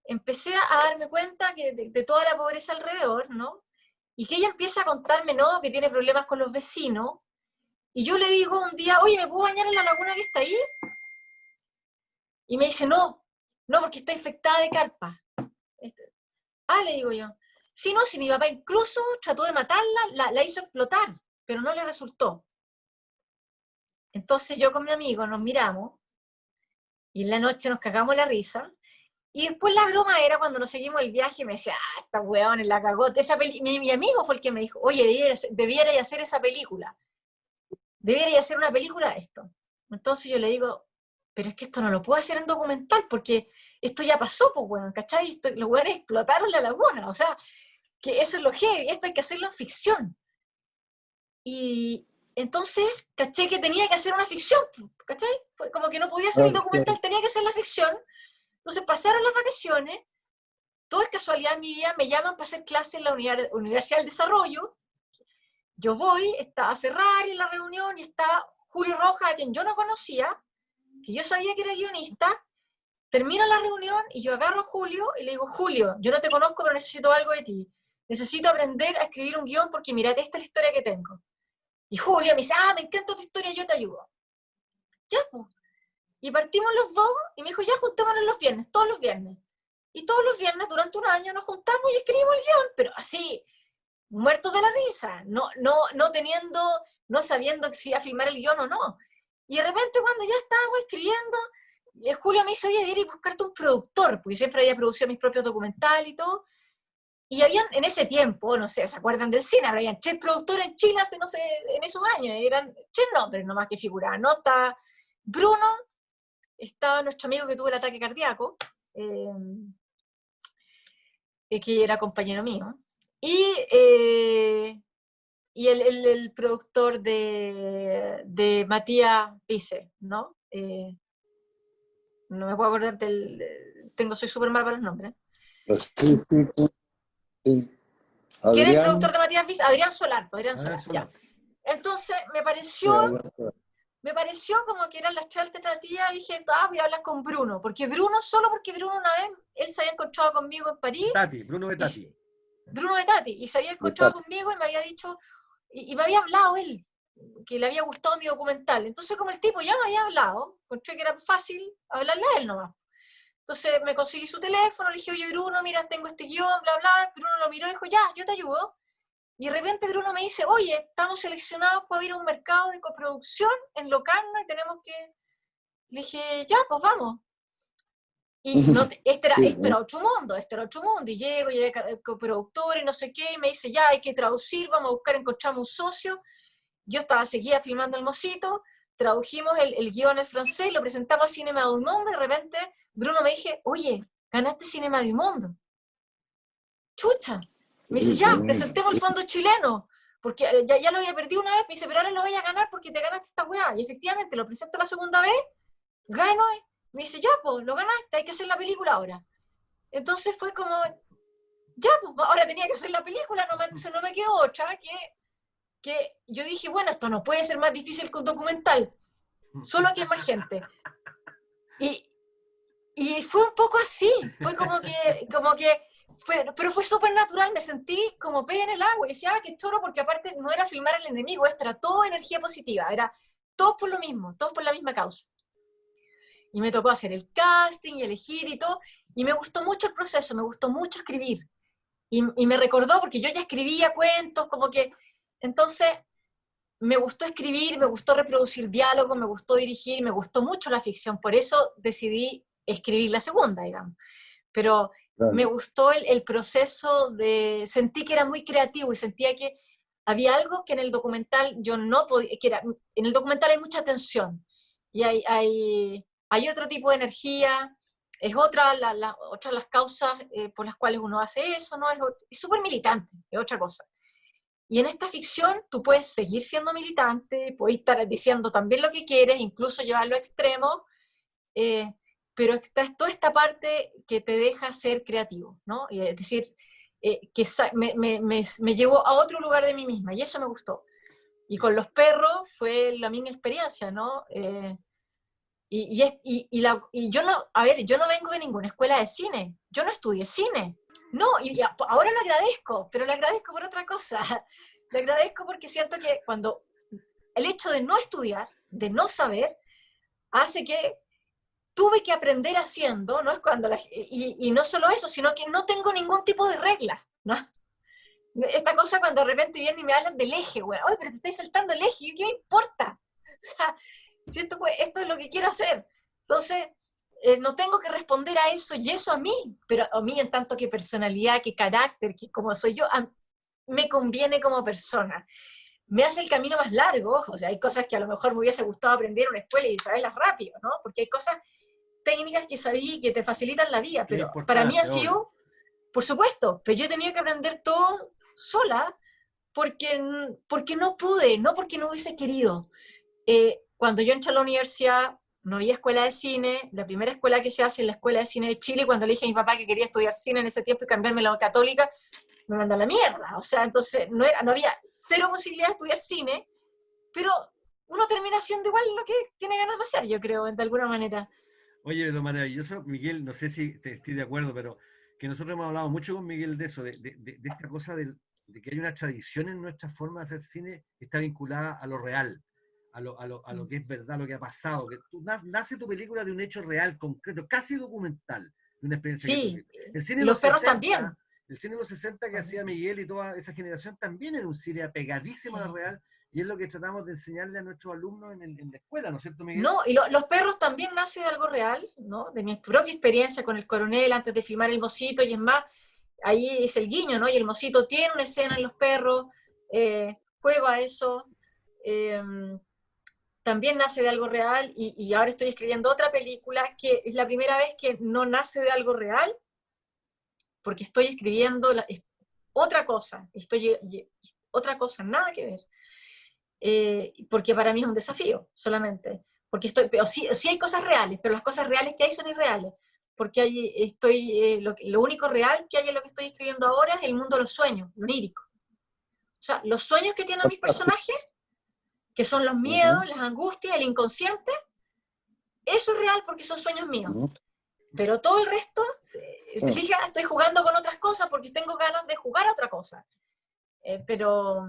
empecé a darme cuenta que de toda la pobreza alrededor, ¿no? Y que ella empieza a contarme, ¿no?, que tiene problemas con los vecinos. Y yo le digo un día, oye, ¿me puedo bañar en la laguna que está ahí? Y me dice, no, porque está infectada de carpa. Le digo yo. Sí, no, si mi papá incluso trató de matarla, la hizo explotar, pero no le resultó. Entonces yo con mi amigo nos miramos, y en la noche nos cagamos la risa, y después la broma era cuando nos seguimos el viaje, y me decía, esta weón la cagó. Mi amigo fue el que me dijo, oye, debiera hacer esa película. Debería hacer una película de esto. Entonces yo le digo, pero es que esto no lo puedo hacer en documental, porque esto ya pasó, pues, weón, ¿cachai? Los weones explotaron la laguna, o sea, que eso es lo heavy, esto hay que hacerlo en ficción. Y entonces caché que tenía que hacer una ficción, ¿cachai? Fue como que no podía hacer el documental, tenía que hacer la ficción. Entonces pasaron las vacaciones, todo es casualidad en mi vida, me llaman para hacer clases en la Universidad del Desarrollo. Yo voy, estaba Ferrari en la reunión y estaba Julio Rojas, a quien yo no conocía, que yo sabía que era guionista. Termina la reunión y yo agarro a Julio y le digo, Julio, yo no te conozco, pero necesito algo de ti. Necesito aprender a escribir un guión porque mirate, esta es la historia que tengo. Y Julio me dice, me encanta tu historia, yo te ayudo. Ya, pues. Y partimos los dos y me dijo, ya, juntémonos los viernes, todos los viernes. Y todos los viernes durante un año nos juntamos y escribimos el guión, pero así, muertos de la risa, no sabiendo si iba a filmar el guión o no. Y de repente cuando ya estábamos escribiendo, Julio me hizo, oye, de ir y buscarte un productor, porque yo siempre había producido mis propios documentales y todo. Y habían, en ese tiempo, no sé, ¿se acuerdan del cine? Habían 3 productores en Chile hace, no sé, en esos años, eran 3 nombres nomás que figuraban, ¿no? Está Bruno, estaba nuestro amigo que tuvo el ataque cardíaco, que era compañero mío, y el productor de Matías Pice, ¿no? No me puedo acordar soy súper mal para los nombres. Sí. ¿Quién es el productor de Matías Pice? Adrián Solar. Ya. Entonces me pareció como que eran las 3 alternativas y dije, voy a hablar con Bruno, porque Bruno una vez, él se había encontrado conmigo en París. Bruno Betati. Y se había encontrado conmigo y me había dicho, y me había hablado él, que le había gustado mi documental. Entonces, como el tipo ya me había hablado, encontré que era fácil hablarle a él nomás. Entonces me conseguí su teléfono, le dije, oye Bruno, mira, tengo este guión, bla, bla. Bruno lo miró y dijo, ya, yo te ayudo. Y de repente Bruno me dice, oye, estamos seleccionados para ir a un mercado de coproducción en Locarno y tenemos que... Le dije, ya, pues vamos. Y no, esto era otro mundo. Y llego, y hay coproductor y no sé qué, y me dice, ya, hay que traducir, vamos a buscar, encontramos un socio. Yo seguía filmando El Mocito, tradujimos el guión al francés, lo presentamos a Cinema du Monde, y de repente Bruno me dije, oye, ganaste Cinema du Monde. Chucha. Me dice, ya, presentemos el fondo chileno, porque ya lo había perdido una vez, me dice, pero ahora lo voy a ganar porque te ganaste esta weá. Y efectivamente, lo presento la segunda vez, gano, me dice, ya, pues, lo ganaste, hay que hacer la película ahora. Entonces fue como, ya, pues, ahora tenía que hacer la película, no me quedó otra, que yo dije, bueno, esto no puede ser más difícil que un documental, solo que hay más gente. Y fue un poco así, fue como que pero fue súper natural, me sentí como pez en el agua, y decía, qué choro, porque aparte no era filmar al enemigo, esto era todo energía positiva, era todos por lo mismo, todos por la misma causa. Y me tocó hacer el casting y elegir y todo, y me gustó mucho el proceso, me gustó mucho escribir. Y me recordó, porque yo ya escribía cuentos, como que, entonces, me gustó escribir, me gustó reproducir diálogos, me gustó dirigir, me gustó mucho la ficción, por eso decidí escribir la segunda, digamos. Pero claro, me gustó el proceso sentí que era muy creativo y sentía que había algo que en el documental yo no podía, en el documental hay mucha tensión y hay otro tipo de energía, es otra las causas por las cuales uno hace eso, ¿no? Es súper militante, es otra cosa. Y en esta ficción tú puedes seguir siendo militante, puedes estar diciendo también lo que quieres, incluso llevarlo a extremo, pero está toda esta parte que te deja ser creativo, ¿no? Es decir, que me llevó a otro lugar de mí misma, y eso me gustó. Y con los perros fue la misma experiencia, ¿no? Y yo no vengo de ninguna escuela de cine, yo no estudié cine. No, y ahora lo agradezco, pero lo agradezco por otra cosa. Lo agradezco porque siento que cuando el hecho de no estudiar, de no saber, hace que tuve que aprender haciendo, ¿no? Y no solo eso, sino que no tengo ningún tipo de regla, ¿no? Esta cosa cuando de repente vienen y me hablan del eje, güey, oye, pero te estáis saltando el eje, ¿qué me importa? O sea, siento, pues, esto es lo que quiero hacer. Entonces, no tengo que responder a eso, y eso a mí, pero a mí en tanto que personalidad, que carácter, que como soy yo, me conviene como persona. Me hace el camino más largo, ojo, o sea, hay cosas que a lo mejor me hubiese gustado aprender en una escuela y saberlas rápido, ¿no? Porque hay cosas técnicas que sabí que te facilitan la vida, pero para mí ha sido, por supuesto, pero yo he tenido que aprender todo sola, porque no pude, no porque no hubiese querido. Cuando yo entré a la universidad, no había escuela de cine, la primera escuela que se hace es la Escuela de Cine de Chile, cuando le dije a mi papá que quería estudiar cine en ese tiempo y cambiarme a la católica, me mandó a la mierda. O sea, entonces no había cero posibilidad de estudiar cine, pero uno termina haciendo igual lo que tiene ganas de hacer, yo creo, de alguna manera. Oye, lo maravilloso, Miguel, no sé si estoy de acuerdo, pero que nosotros hemos hablado mucho con Miguel de eso, de esta cosa de que hay una tradición en nuestra forma de hacer cine que está vinculada a lo real, a lo que es verdad, lo que ha pasado, que nace tu película de un hecho real, concreto, casi documental, de una experiencia que Sí, tuviste. El cine de los los perros 60, también. el cine de los 60 que hacía Miguel y toda esa generación también era un cine apegadísimo a lo real, y es lo que tratamos de enseñarle a nuestros alumnos en la escuela, ¿no es cierto, Miguel? No, y los perros también nace de algo real, ¿no? De mi propia experiencia con el coronel antes de filmar El Mocito, y es más, ahí es el guiño, ¿no? Y El Mocito tiene una escena en Los Perros, juego a eso, también nace de algo real, y ahora estoy escribiendo otra película que es la primera vez que no nace de algo real, porque estoy escribiendo otra cosa, otra cosa, nada que ver. Porque para mí es un desafío solamente, porque sí hay cosas reales, pero las cosas reales que hay son irreales, porque lo único real que hay en lo que estoy escribiendo ahora es el mundo de los sueños, lo onírico. O sea, los sueños que tienen mis personajes, que son los miedos, las angustias, el inconsciente, eso es real porque son sueños míos. Pero todo el resto, te fijas, estoy jugando con otras cosas porque tengo ganas de jugar a otra cosa. Pero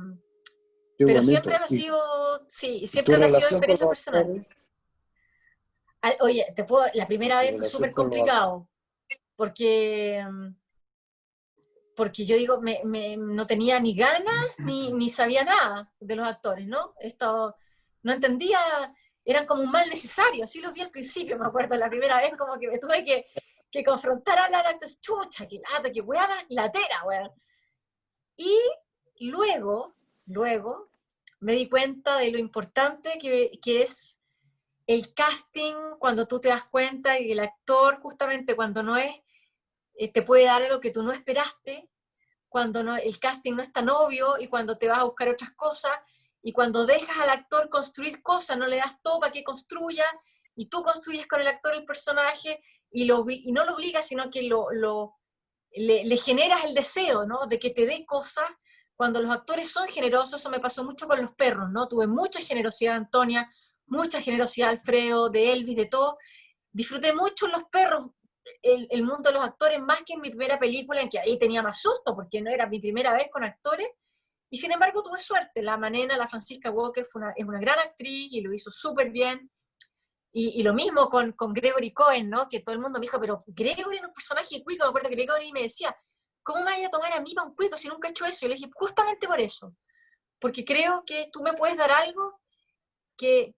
siempre ha sido, sí, siempre ha sido experiencia personal. Oye, la primera vez fue súper complicado, porque yo digo, no tenía ni ganas ni sabía nada de los actores, ¿no? No entendía, eran como un mal necesario, así los vi al principio, me acuerdo, la primera vez como que me tuve que confrontar a la actriz, chucha, que lata, que weá más latera, weón. Y luego me di cuenta de lo importante que es el casting, cuando tú te das cuenta y el actor, justamente cuando no es, te puede dar algo que tú no esperaste, cuando el casting no es tan obvio y cuando te vas a buscar otras cosas, y cuando dejas al actor construir cosas, no le das todo para que construya, y tú construyes con el actor el personaje, y no lo obligas, sino que le generas el deseo, ¿no? De que te dé cosas. Cuando los actores son generosos, eso me pasó mucho con los perros, ¿no? Tuve mucha generosidad de Antonia, mucha generosidad de Alfredo, de Elvis, de todo. Disfruté mucho Los Perros, el mundo de los actores, más que en mi primera película, en que ahí tenía más susto, porque no era mi primera vez con actores, y sin embargo tuve suerte. La Manena, la Francisca Walker, es una gran actriz y lo hizo súper bien. Y lo mismo con Gregory Cohen, ¿no? Que todo el mundo me dijo, pero Gregory es un personaje cuico. Me acuerdo que Gregory me decía, ¿cómo me vaya a tomar a mí para un cuico si nunca he hecho eso? Y le dije, justamente por eso, porque creo que tú me puedes dar algo que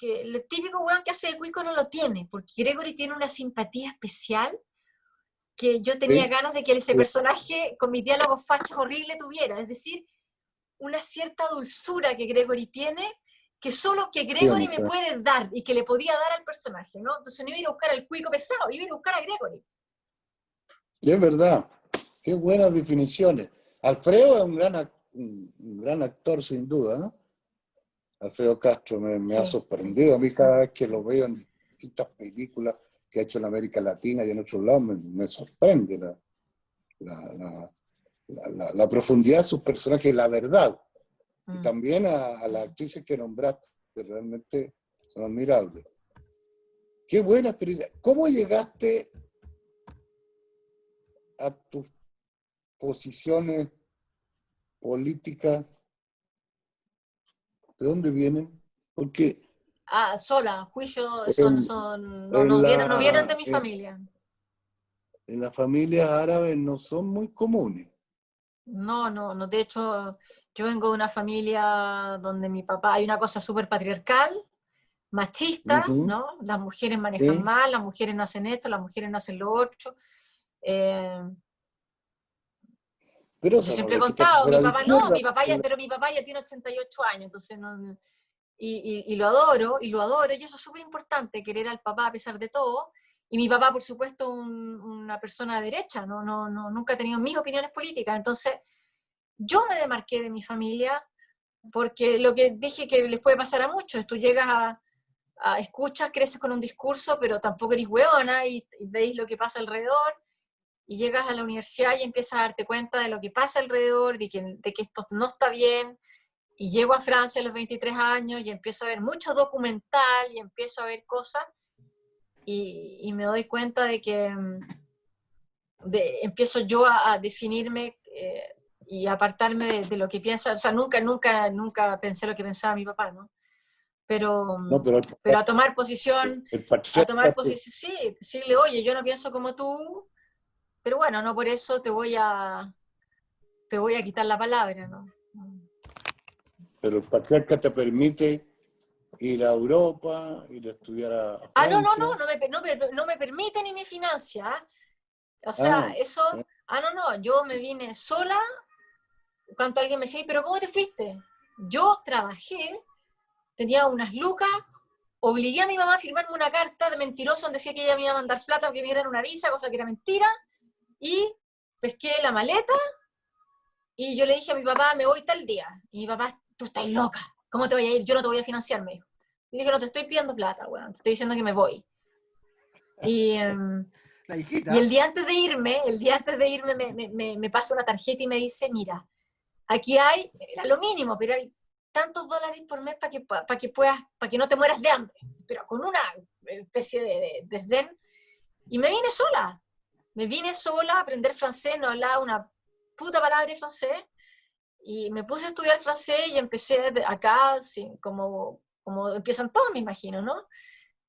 el típico weón que hace de cuico no lo tiene, porque Gregory tiene una simpatía especial que yo tenía ganas de que ese personaje con mis diálogos fachos horribles tuviera, es decir, una cierta dulzura que Gregory tiene, que solo que Gregory me puede dar y que le podía dar al personaje, ¿no? Entonces no iba a ir a buscar al cuico pesado, iba a ir a buscar a Gregory. Y es verdad, qué buenas definiciones. Alfredo es un gran actor sin duda, ¿no? Alfredo Castro me ha sorprendido a mí cada vez que lo veo en distintas películas que ha hecho en América Latina y en otros lados, me sorprende la profundidad de sus personajes y la verdad. Y también a las actrices que nombraste, que realmente son admirables. Qué buena experiencia. ¿Cómo llegaste a tus posiciones políticas? ¿De dónde vienen? Porque sola, juicios no vienen de mi familia. En las familias árabes no son muy comunes. No, de hecho, yo vengo de una familia donde mi papá, hay una cosa súper patriarcal, machista, ¿no? Las mujeres manejan mal, las mujeres no hacen esto, las mujeres no hacen lo otro. Pero yo siempre he contado, pero mi papá ya tiene 88 años, entonces no, y lo adoro, y eso es súper importante, querer al papá a pesar de todo. Y mi papá, por supuesto, una persona de derecha, nunca ha tenido mis opiniones políticas, entonces yo me demarqué de mi familia, porque lo que dije que les puede pasar a muchos, tú llegas a escuchas, creces con un discurso, pero tampoco eres hueona y veis lo que pasa alrededor, y llegas a la universidad y empiezas a darte cuenta de lo que pasa alrededor, de que esto no está bien, y llego a Francia a los 23 años y empiezo a ver mucho documental y empiezo a ver cosas, y me doy cuenta de que empiezo yo a definirme y apartarme de lo que piensa, o sea, nunca pensé lo que pensaba mi papá, ¿no? Pero, No, pero pero a tomar posición, sí, decirle, oye, yo no pienso como tú, pero bueno, no por eso te voy a quitar la palabra, ¿no? Pero el patriarca te permite ir a Europa, ir a estudiar a No, Francia. no me permite ni me financia. O sea, eso, no, yo me vine sola. Cuando alguien me decía, pero ¿cómo te fuiste? Yo trabajé, tenía unas lucas, obligué a mi mamá a firmarme una carta de mentiroso donde decía que ella me iba a mandar plata porque me dieran una visa, cosa que era mentira, y pesqué la maleta y yo le dije a mi papá, me voy tal día. Y mi papá, tú estás loca, ¿cómo te voy a ir? Yo no te voy a financiar, me dijo. Y dije, no te estoy pidiendo plata, weón, te estoy diciendo que me voy. Y el día antes de irme, me pasa una tarjeta y me dice, mira, aquí era lo mínimo, pero hay tantos dólares por mes para que no te mueras de hambre, pero con una especie de desdén. Y me vine sola a aprender francés, no hablaba una puta palabra de francés, y me puse a estudiar francés y empecé acá, como empiezan todos, me imagino, ¿no?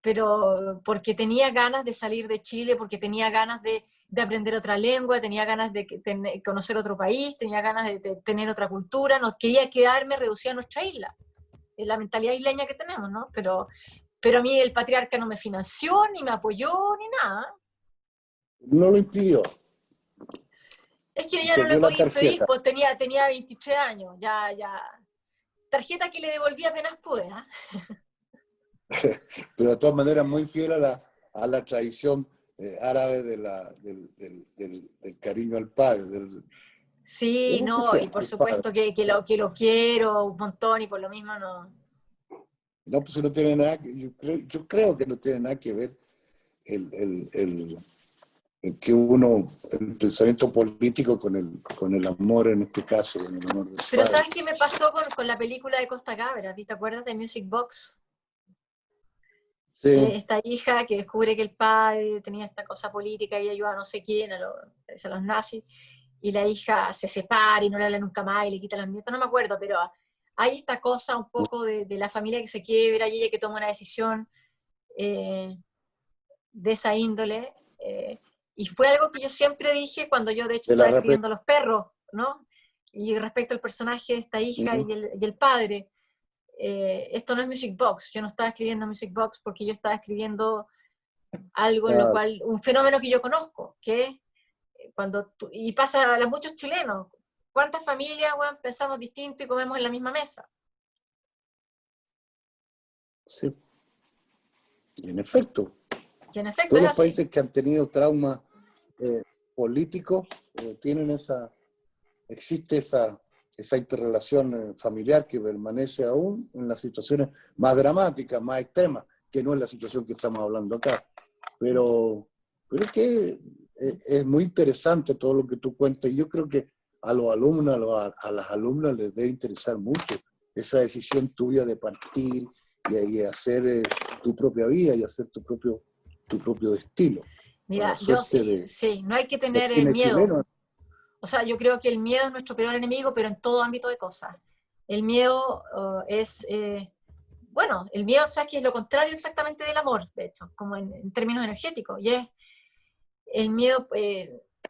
Pero porque tenía ganas de salir de Chile, porque tenía ganas de aprender otra lengua, tenía ganas de conocer otro país, tenía ganas de tener otra cultura, no quería quedarme reducida a nuestra isla, es la mentalidad isleña que tenemos, ¿no? Pero a mí el patriarca no me financió, ni me apoyó, ni nada. No lo impidió. Es que ya no le podía impedir, pues tenía 23 años, ya. Tarjeta que le devolví apenas pude, Pero de todas maneras muy fiel a la tradición árabe del cariño al padre. Sí, no, y por supuesto que lo quiero un montón y por lo mismo no. No, pues no tiene nada, yo creo que no tiene nada que ver el pensamiento político con el amor, en este caso, con el amor del Pero padre. ¿sabes qué me pasó con la película de Costa Gabras? ¿Te acuerdas de Music Box? Sí. Esta hija que descubre que el padre tenía esta cosa política y ayuda a no sé quién, a los nazis, y la hija se separa y no le habla nunca más y le quita las nietas, no me acuerdo, pero hay esta cosa un poco de la familia que se quiebra y ella que toma una decisión de esa índole, y fue algo que yo siempre dije cuando yo de hecho estaba escribiendo Los perros, ¿no? Y respecto al personaje de esta hija y el padre, esto no es Music Box, yo no estaba escribiendo Music Box porque yo estaba escribiendo algo en lo cual, un fenómeno que yo conozco, que es y pasa a muchos chilenos, ¿cuántas familias, bueno, pensamos distinto y comemos en la misma mesa? Sí. Y en efecto. Todos los países que han tenido traumas políticos existe esa interrelación familiar que permanece aún en las situaciones más dramáticas, más extremas, que no es la situación que estamos hablando acá. Pero es que es muy interesante todo lo que tú cuentas, y yo creo que a los alumnos, a las alumnas les debe interesar mucho esa decisión tuya de partir y hacer tu propia vida y hacer tu propio estilo. Mira, yo sí, no hay que tener miedo. Chileno. O sea, yo creo que el miedo es nuestro peor enemigo, pero en todo ámbito de cosas. El miedo es, bueno, el miedo, ¿sabes qué? Es lo contrario exactamente del amor, de hecho, como en términos energéticos. Y el miedo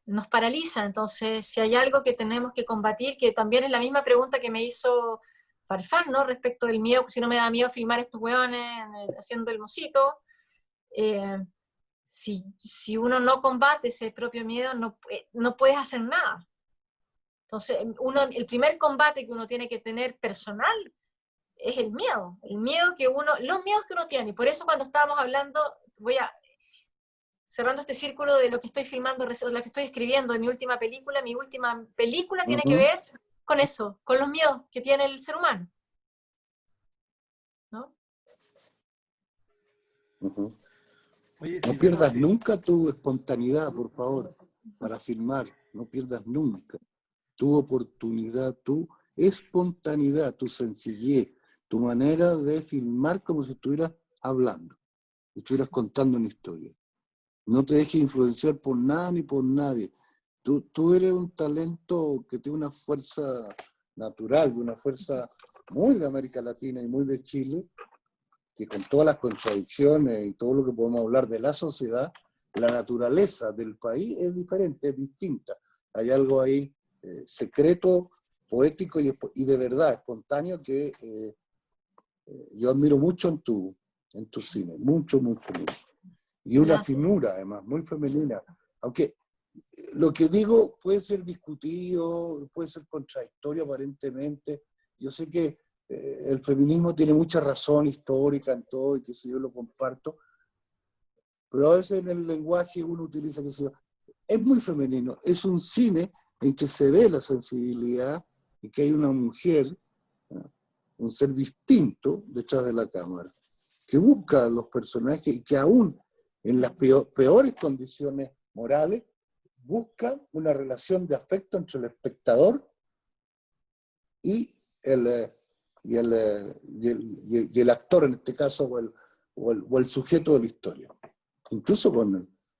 nos paraliza, entonces si hay algo que tenemos que combatir, que también es la misma pregunta que me hizo Farfán, ¿no? Respecto del miedo, si no me da miedo filmar estos hueones haciendo el mocito, si uno no combate ese propio miedo, no puedes hacer nada. Entonces, el primer combate que uno tiene que tener personal es el miedo los miedos que uno tiene. Y por eso cuando estábamos hablando, cerrando este círculo de lo que estoy filmando, lo que estoy escribiendo de mi última película tiene que ver con eso, con los miedos que tiene el ser humano, ¿no? Oye, No sí, pierdas sí. nunca tu espontaneidad, por favor, para filmar. No pierdas nunca tu oportunidad, tu espontaneidad, tu sencillez, tu manera de filmar como si estuvieras hablando, estuvieras contando una historia. No te dejes influenciar por nada ni por nadie. Tú eres un talento que tiene una fuerza natural, una fuerza muy de América Latina y muy de Chile, que con todas las contradicciones y todo lo que podemos hablar de la sociedad, la naturaleza del país es diferente, es distinta. Hay algo ahí secreto, poético y de verdad espontáneo que yo admiro mucho en tu cine, mucho, mucho, mucho. Y una Gracias. finura, además, muy femenina. Aunque lo que digo puede ser discutido, puede ser contradictorio aparentemente. Yo sé que el feminismo tiene mucha razón histórica en todo y que si yo lo comparto, pero a veces en el lenguaje uno utiliza que es muy femenino. Es un cine en que se ve la sensibilidad y que hay una mujer, un ser distinto detrás de la cámara, que busca a los personajes y que aún en las peores condiciones morales busca una relación de afecto entre el espectador y el actor, en este caso, o el sujeto de la historia. Incluso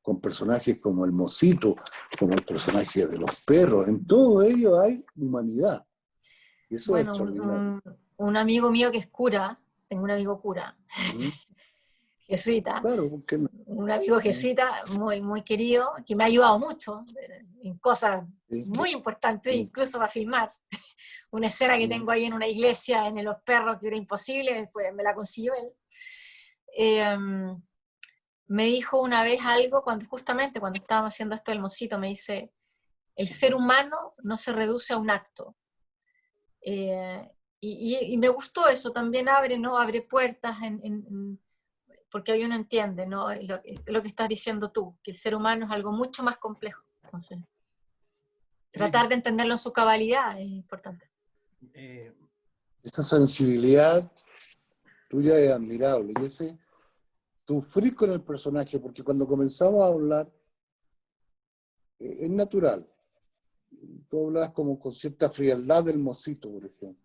con personajes como el Mocito, como el personaje de los perros, en todo ello hay humanidad. Y eso bueno, es extraordinario. un amigo mío que es cura, tengo un amigo cura, jesuita, Claro, porque no. un amigo jesuita muy, muy querido, que me ha ayudado mucho en cosas muy importantes, incluso para filmar. Una escena que tengo ahí en una iglesia, en Los Perros, que era imposible, me la consiguió él. Me dijo una vez algo, justamente cuando estábamos haciendo esto del Mocito, me dice, el ser humano no se reduce a un acto. Y me gustó eso, también abre puertas, porque hoy uno entiende, ¿no? Lo que estás diciendo tú, que el ser humano es algo mucho más complejo. Entonces, tratar de entenderlo en su cabalidad es importante. Esa sensibilidad tuya es admirable. Y ese sufrir con el personaje, porque cuando comenzamos a hablar, es natural. Tú hablas como con cierta frialdad del Mocito, por ejemplo,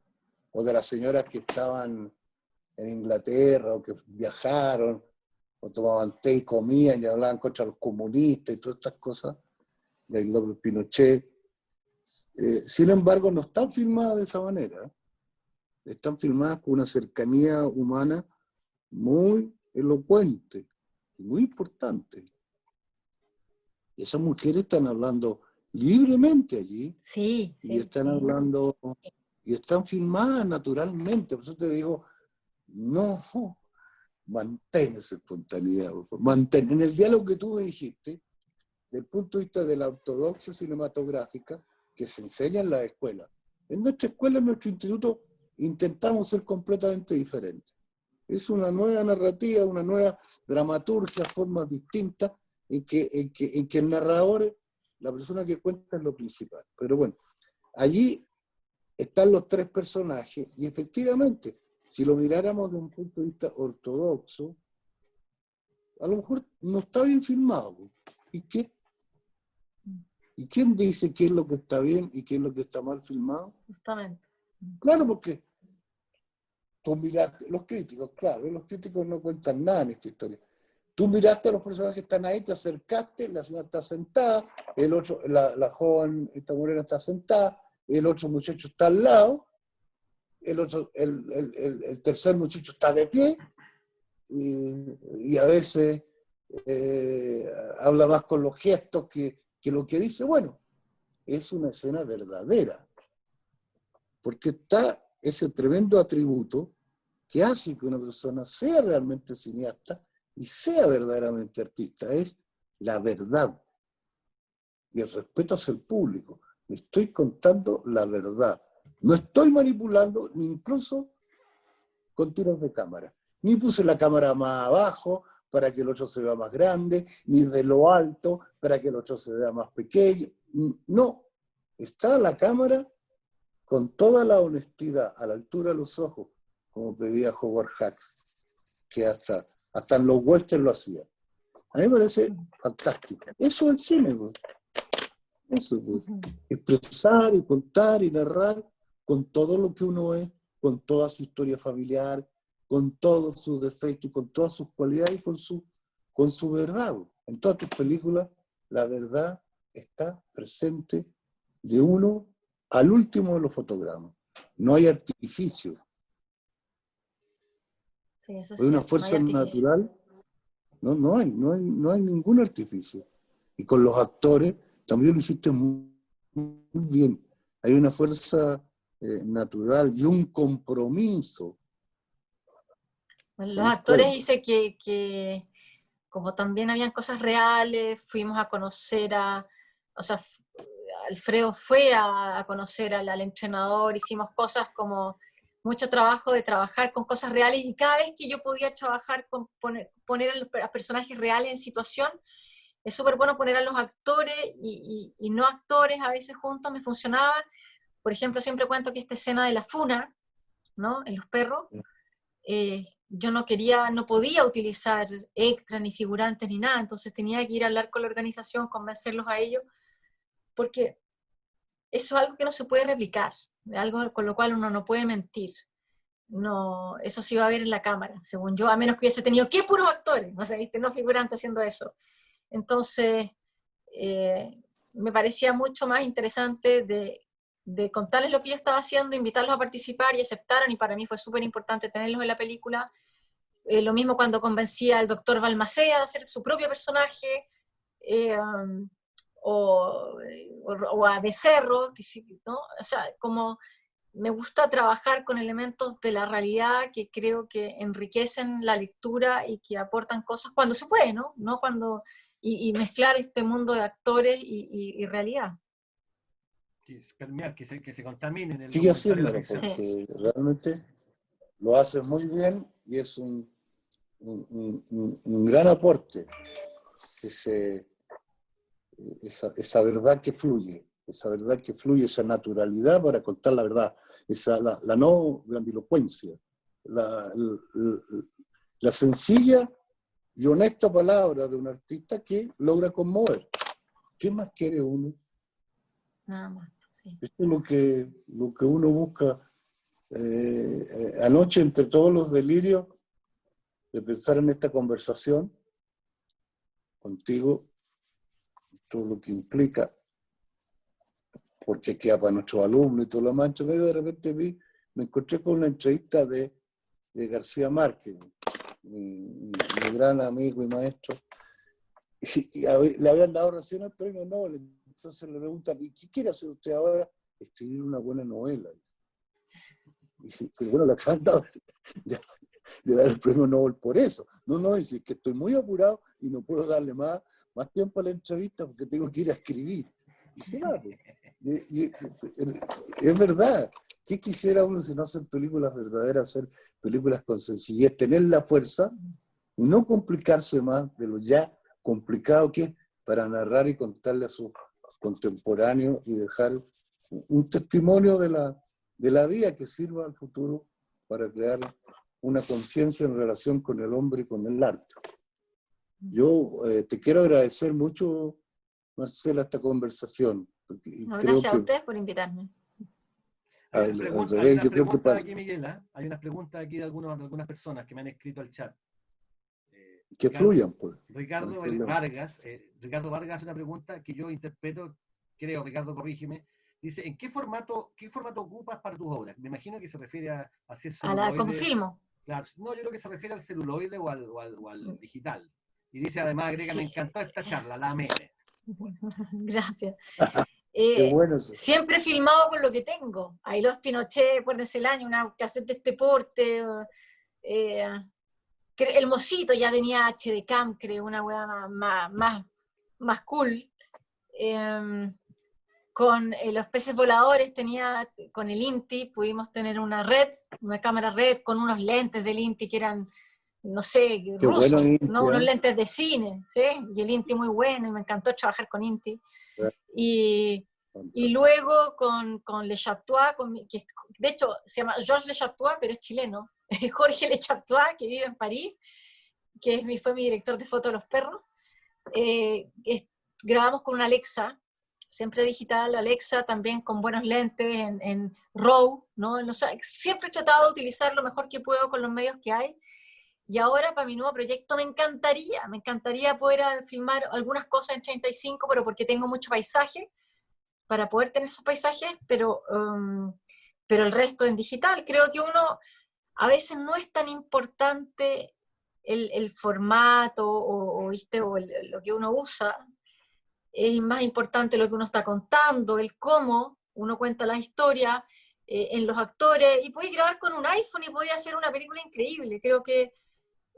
o de las señoras que estaban en Inglaterra, o que viajaron, o tomaban té y comían y hablaban contra los comunistas y todas estas cosas, de López Pinochet. Sin embargo, no están filmadas de esa manera. Están filmadas con una cercanía humana muy elocuente, muy importante. Y esas mujeres están hablando libremente allí. Sí, y están hablando, y están filmadas naturalmente. Por eso te digo, no, mantén esa espontaneidad, por favor. Mantén. En el diálogo que tú me dijiste, del punto de vista de la ortodoxia cinematográfica, que se enseña en la escuela. En nuestra escuela, en nuestro instituto, intentamos ser completamente diferentes. Es una nueva narrativa, una nueva dramaturgia, formas distintas, en que el narrador, la persona que cuenta, es lo principal. Pero bueno, allí están los tres personajes, y efectivamente, si lo miráramos de un punto de vista ortodoxo, a lo mejor no está bien filmado. ¿Y qué? ¿Y quién dice qué es lo que está bien y qué es lo que está mal filmado? Justamente. Claro, porque tú miraste, los críticos no cuentan nada en esta historia. Tú miraste a los personajes que están ahí, te acercaste, la señora está sentada, el otro, la joven, esta morena está sentada, el otro muchacho está al lado, el tercer muchacho está de pie, y a veces habla más con los gestos que lo que dice. Bueno, es una escena verdadera, porque está ese tremendo atributo que hace que una persona sea realmente cineasta y sea verdaderamente artista, es la verdad y el respeto hacia el público. Le estoy contando la verdad. No estoy manipulando, ni incluso con tiros de cámara. Ni puse la cámara más abajo para que el otro se vea más grande, ni de lo alto para que el otro se vea más pequeño. No, está la cámara con toda la honestidad, a la altura de los ojos, como pedía Howard Hawks, que hasta en los westerns lo hacía. A mí me parece fantástico. Eso es el cine, güey. Eso, güey. Expresar y contar y narrar con todo lo que uno es, con toda su historia familiar, con todos sus defectos, con todas sus cualidades y con su verdad. Güey. En todas tus películas, la verdad está presente de uno al último de los fotogramas. No hay artificio. Sí, eso Hay una fuerza natural. No hay ningún artificio. Y con los actores también lo hiciste muy bien. Hay una fuerza natural y un compromiso. Bueno, los actores hice que como también habían cosas reales, fuimos a conocer o sea, Alfredo fue a conocer al entrenador, hicimos cosas como mucho trabajo de trabajar con cosas reales, y cada vez que yo podía trabajar con poner a personajes reales en situación, es súper bueno poner a los actores y no actores a veces juntos, me funcionaba. Por ejemplo, siempre cuento que esta escena de la funa, ¿no? En los perros, yo no podía utilizar extras ni figurantes ni nada, entonces tenía que ir a hablar con la organización, convencerlos a ellos, porque eso es algo que no se puede replicar, algo con lo cual uno no puede mentir. No, eso sí va a ver en la cámara, según yo, a menos que hubiese tenido que puros actores, o sea, ¿viste? No figurantes haciendo eso. Entonces, me parecía mucho más interesante de contarles lo que yo estaba haciendo, invitarlos a participar y aceptaron, y para mí fue súper importante tenerlos en la película. Lo mismo cuando convencía al doctor Balmaceda de hacer su propio personaje, o a Becerro, ¿no? O sea, como me gusta trabajar con elementos de la realidad que creo que enriquecen la lectura y que aportan cosas cuando se puede, ¿no? No cuando, y mezclar este mundo de actores y realidad. Que se contaminen el Sigue documental y la haciéndolo, ficción. porque realmente lo hace muy bien y es un gran aporte. Esa verdad que fluye, esa naturalidad para contar la verdad, la no grandilocuencia, la sencilla y honesta palabra de un artista que logra conmover. ¿Qué más quiere uno? Nada más, sí. Esto es lo que uno busca. Anoche, entre todos los delirios de pensar en esta conversación contigo, todo lo que implica, porque queda para nuestros alumnos y todo lo más, de repente me encontré con una entrevista de García Márquez, mi gran amigo y maestro, y le habían dado recién el premio Nobel. Entonces le preguntan, ¿qué quiere hacer usted ahora? Escribir una buena novela. Y dice, pero bueno, le acaban de dar el premio Nobel por eso. No, dice, es que estoy muy apurado y no puedo darle más tiempo a la entrevista porque tengo que ir a escribir. Y es verdad. ¿Qué quisiera uno si no hacer películas verdaderas, hacer películas con sencillez, tener la fuerza y no complicarse más de lo ya complicado que es para narrar y contarle a sus contemporáneos y dejar un testimonio de la vida que sirva al futuro para crear una conciencia en relación con el hombre y con el arte. Yo te quiero agradecer mucho, Marcela, esta conversación. No, gracias a ustedes por invitarme. Hay unas preguntas aquí, Miguel, ¿eh? Hay unas preguntas aquí de algunas personas que me han escrito al chat. Que fluyan, pues. Ricardo Vargas hace una pregunta que yo interpreto, creo, Ricardo, corrígeme. Dice, ¿en qué formato ocupas para tus obras? Me imagino que se refiere a hacer celuloide. Como filmo. Claro, no, yo creo que se refiere al celuloide o al digital. Y dice, además, agrega, sí, me encantó esta charla, la amé. Gracias. Qué bueno eso. Siempre filmado con lo que tengo. I Love Pinochet, acuérdense el año, una cassette de este porte. El Mosito ya tenía HD Cam, creo, una weá más cool. Con los peces voladores con el Inti, pudimos tener una cámara red con unos lentes del Inti que eran, no sé, rusos, bueno, Inti, ¿no? Unos lentes de cine, ¿sí? Y el Inti muy bueno, y me encantó trabajar con Inti. Y luego con Le Chaptois, que de hecho se llama Georges Le Chaptois, pero es chileno, Jorge Le Chaptois, que vive en París, que fue mi director de foto de los perros. Grabamos con una Alexa, siempre digital, Alexa, también con buenos lentes, en RAW, ¿no? Siempre he tratado de utilizar lo mejor que puedo con los medios que hay. Y ahora, para mi nuevo proyecto, me encantaría poder filmar algunas cosas en 35, pero porque tengo mucho paisaje, para poder tener esos paisajes, pero el resto en digital. Creo que uno, a veces no es tan importante el formato ¿viste? Lo que uno usa, es más importante lo que uno está contando, el cómo uno cuenta la historia, en los actores, y podéis grabar con un iPhone y podéis hacer una película increíble. Creo que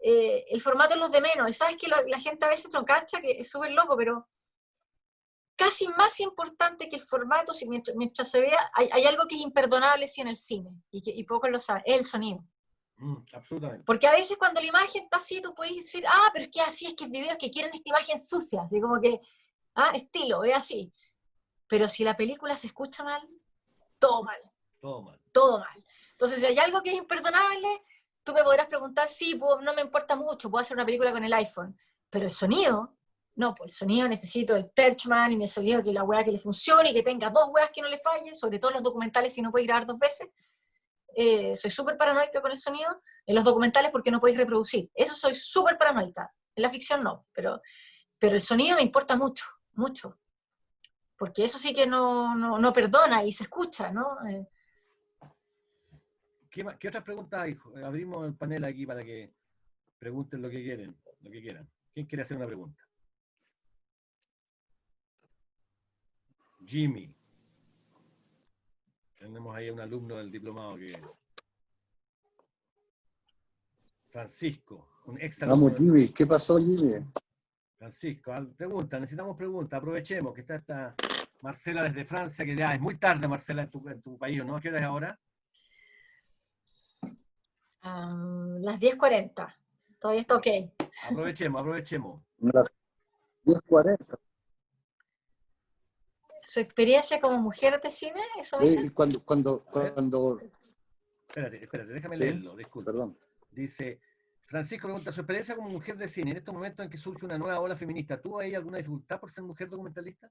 el formato es lo de menos, y sabes que la gente a veces no cacha, que es súper loco, pero casi más importante que el formato, mientras se vea, hay algo que es imperdonable en el cine, y pocos lo saben, es el sonido. Absolutamente. Porque a veces cuando la imagen está así, tú puedes decir, pero es que así, es que hay videos que quieren esta imagen sucia, así como que, estilo, es así. Pero si la película se escucha mal, todo mal. Todo mal. Entonces, si hay algo que es imperdonable, tú me podrás preguntar, sí, no me importa mucho, puedo hacer una película con el iPhone, pero el sonido, no, pues el sonido necesito el Perchman, y el sonido que la weá que le funcione, y que tenga 2 weas que no le fallen, sobre todo en los documentales si no podéis grabar 2 veces. Soy súper paranoica con el sonido, en los documentales porque no podéis reproducir, eso soy súper paranoica, en la ficción no, pero el sonido me importa mucho, mucho, porque eso sí que no perdona y se escucha, ¿no? ¿Qué otras preguntas hay? Abrimos el panel aquí para que pregunten lo que quieran. ¿Quién quiere hacer una pregunta? Jimmy. Tenemos ahí a un alumno del diplomado que... Francisco, un ex alumno. Vamos, Jimmy. ¿Qué pasó, Jimmy? Francisco, necesitamos preguntas. Aprovechemos que está esta Marcela desde Francia, que ya es muy tarde, Marcela, en tu país, ¿no? ¿Qué hora es ahora? Las 10:40. Todavía está ok. Aprovechemos. Las 10:40. ¿Su experiencia como mujer de cine? ¿Eso me dice? Cuando... Espérate, déjame ¿Sí? leerlo, disculpa. Perdón. Dice, Francisco pregunta, su experiencia como mujer de cine, en estos momentos en que surge una nueva ola feminista, ¿tuvo ahí alguna dificultad por ser mujer documentalista?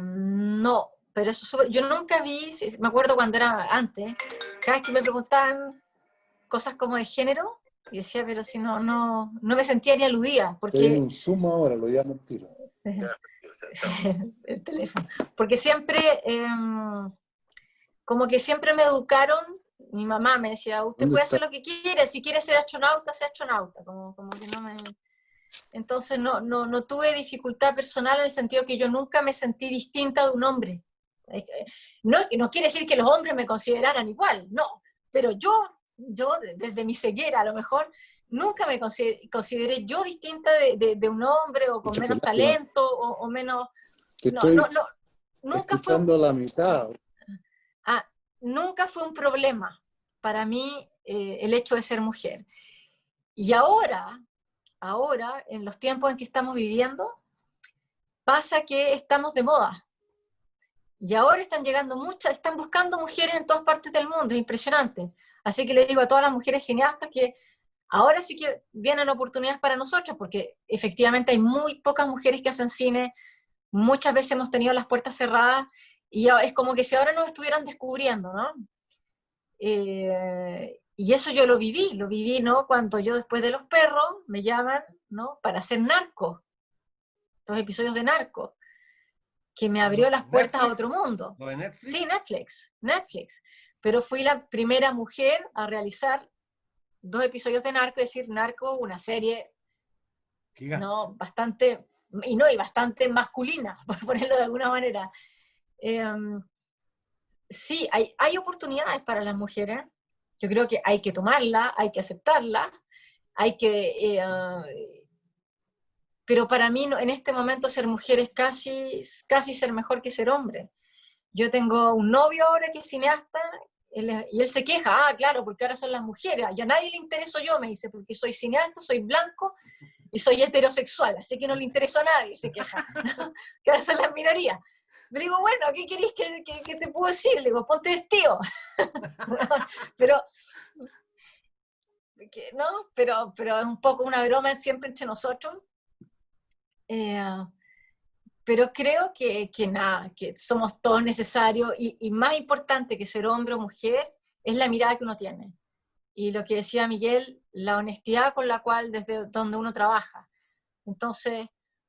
No, pero eso yo nunca vi, me acuerdo cuando era antes, cada vez que me preguntaban cosas como de género, y decía, pero si no me sentía ni aludida, porque... Te doy un zoom ahora, lo llamo al tiro. El teléfono. Porque siempre, como que siempre me educaron, mi mamá me decía, usted puede hacer lo que quiere, si quiere ser astronauta, sea astronauta, como que no me... Entonces no tuve dificultad personal en el sentido que yo nunca me sentí distinta de un hombre. No quiere decir que los hombres me consideraran igual, no, pero yo desde mi ceguera a lo mejor, nunca me consideré yo distinta de un hombre, o con menos talento, o menos... Nunca fue la mitad. Nunca fue un problema para mí el hecho de ser mujer. Y ahora, en los tiempos en que estamos viviendo, pasa que estamos de moda. Y ahora están buscando mujeres en todas partes del mundo, es impresionante. Así que le digo a todas las mujeres cineastas que ahora sí que vienen oportunidades para nosotros, porque efectivamente hay muy pocas mujeres que hacen cine, muchas veces hemos tenido las puertas cerradas, y es como que si ahora nos estuvieran descubriendo, ¿no? Y eso yo lo viví, ¿no? Cuando yo después de Los Perros me llaman, ¿no? Para hacer Narco, 2 episodios de Narco, que me abrió las puertas a otro mundo. ¿Lo de Netflix? Sí, Netflix. Pero fui la primera mujer a realizar 2 episodios de Narco, es decir, Narco, una serie, ¿no? Bastante masculina, por ponerlo de alguna manera. Sí, hay oportunidades para las mujeres. Yo creo que hay que tomarla, hay que aceptarla, pero para mí en este momento ser mujer es casi ser mejor que ser hombre. Yo tengo un novio ahora que es cineasta, y él se queja, claro, porque ahora son las mujeres, y a nadie le intereso yo, me dice, porque soy cineasta, soy blanco, y soy heterosexual, así que no le interesó a nadie, se queja, ¿no? Que ahora son las minorías. Le digo, bueno, ¿qué queréis que te puedo decir? Le digo, ponte vestido. Pero, ¿no? Pero es un poco una broma siempre entre nosotros. Pero creo que nada, que somos todos necesarios, y más importante que ser hombre o mujer es la mirada que uno tiene. Y lo que decía Miguel, la honestidad con la cual desde donde uno trabaja. Entonces,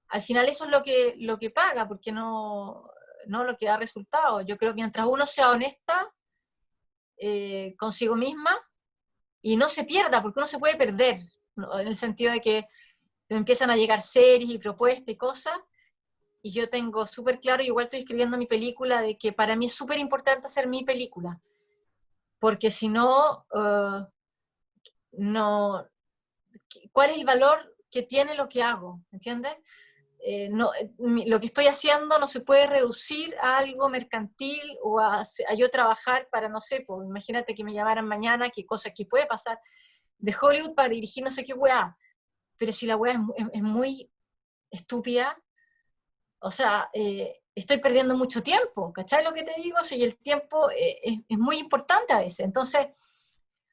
al final eso es lo que paga, porque no lo que da resultado. Yo creo que mientras uno sea honesta consigo misma y no se pierda, porque uno se puede perder, ¿no? En el sentido de que te empiezan a llegar series y propuestas y cosas, y yo tengo súper claro, igual estoy escribiendo mi película, de que para mí es súper importante hacer mi película, porque si no, no, ¿cuál es el valor que tiene lo que hago? ¿Entiendes? Lo que estoy haciendo no se puede reducir a algo mercantil o a yo trabajar para, no sé, pues imagínate que me llamaran mañana, qué cosa que puede pasar, de Hollywood para dirigir no sé qué weá, pero si la weá es muy estúpida, o sea, estoy perdiendo mucho tiempo, ¿cachai lo que te digo? Sí, el tiempo es muy importante a veces, entonces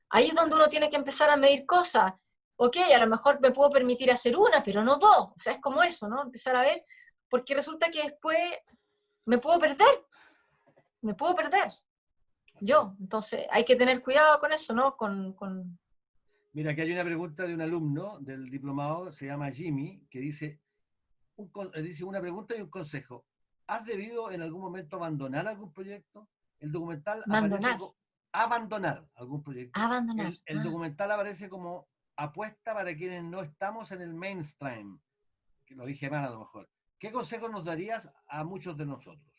ahí es donde uno tiene que empezar a medir cosas. Ok, a lo mejor me puedo permitir hacer una, pero no dos, o sea, es como eso, ¿no? Empezar a ver, porque resulta que después me puedo perder, yo, entonces hay que tener cuidado con eso, ¿no? Mira, aquí hay una pregunta de un alumno del diplomado, se llama Jimmy, que dice una pregunta y un consejo. ¿Has debido en algún momento abandonar algún proyecto? El documental aparece como abandonar algún proyecto. El documental aparece como apuesta para quienes no estamos en el mainstream. Que lo dije mal a lo mejor. ¿Qué consejo nos darías a muchos de nosotros?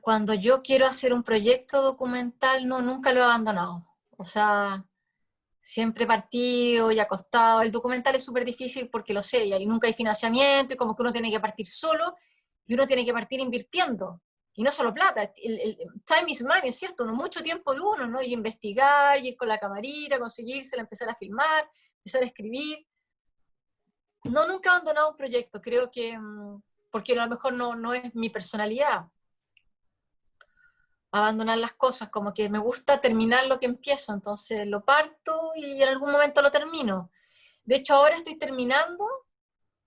Cuando yo quiero hacer un proyecto documental, no, nunca lo he abandonado. O sea, siempre partido y acostado. El documental es súper difícil porque lo sé, y nunca hay financiamiento, y como que uno tiene que partir solo, y uno tiene que partir invirtiendo. Y no solo plata, el time is money, es cierto, no mucho tiempo de uno, ¿no? Y investigar, y ir con la camarita, conseguírsela, empezar a filmar, empezar a escribir. No, nunca he abandonado un proyecto, creo que, porque a lo mejor no es mi personalidad abandonar las cosas, como que me gusta terminar lo que empiezo, entonces lo parto y en algún momento lo termino. De hecho, ahora estoy terminando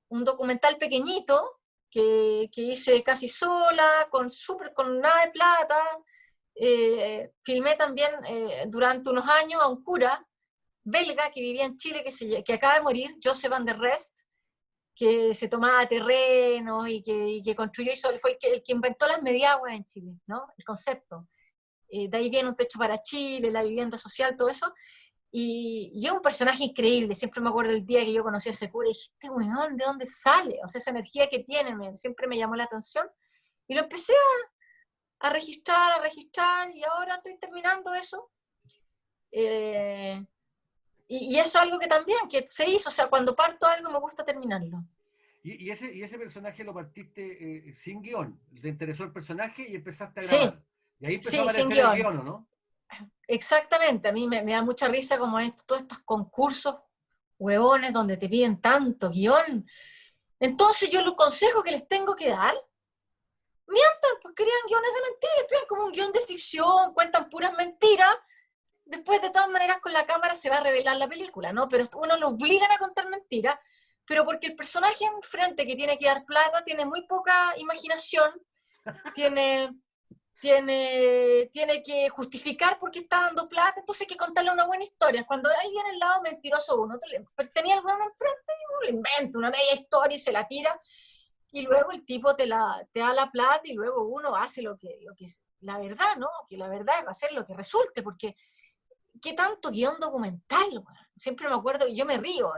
un documental pequeñito que hice casi sola, con nada de plata. Filmé también durante unos años a un cura belga que vivía en Chile, que acaba de morir, Joseph van der Rest, que se tomaba terreno y que construyó, fue el que inventó las mediaguas en Chile, ¿no? El concepto. De ahí viene Un techo para Chile, la vivienda social, todo eso. Y es un personaje increíble. Siempre me acuerdo del día que yo conocí a ese cura y dije, este weón, ¿de dónde sale? O sea, esa energía que tiene siempre me llamó la atención. Y lo empecé a registrar, y ahora estoy terminando eso. Y eso es algo que también, que se hizo, o sea, cuando parto algo me gusta terminarlo. ¿Y ese personaje lo partiste sin guión? ¿Te interesó el personaje y empezaste a Sí, grabar? Y ahí empezó a aparecer sin el guión. guión, ¿no? Exactamente, a mí me da mucha risa como todos estos concursos huevones donde te piden tanto guión. Entonces yo los consejos que les tengo que dar, mientan, pues crean guiones de mentiras, crean como un guión de ficción, cuentan puras mentiras. Después, de todas maneras, con la cámara se va a revelar la película, ¿no? Pero uno lo obligan a contar mentiras, pero porque el personaje enfrente que tiene que dar plata tiene muy poca imaginación, tiene que justificar por qué está dando plata, entonces hay que contarle una buena historia. Cuando ahí viene el lado mentiroso uno, tenía el weón enfrente y uno le inventa una media historia y se la tira, y luego el tipo te da la plata y luego uno hace lo que es la verdad, ¿no? Que la verdad es hacer lo que resulte, porque ¿qué tanto guión documental, weón? Siempre me acuerdo, yo me río,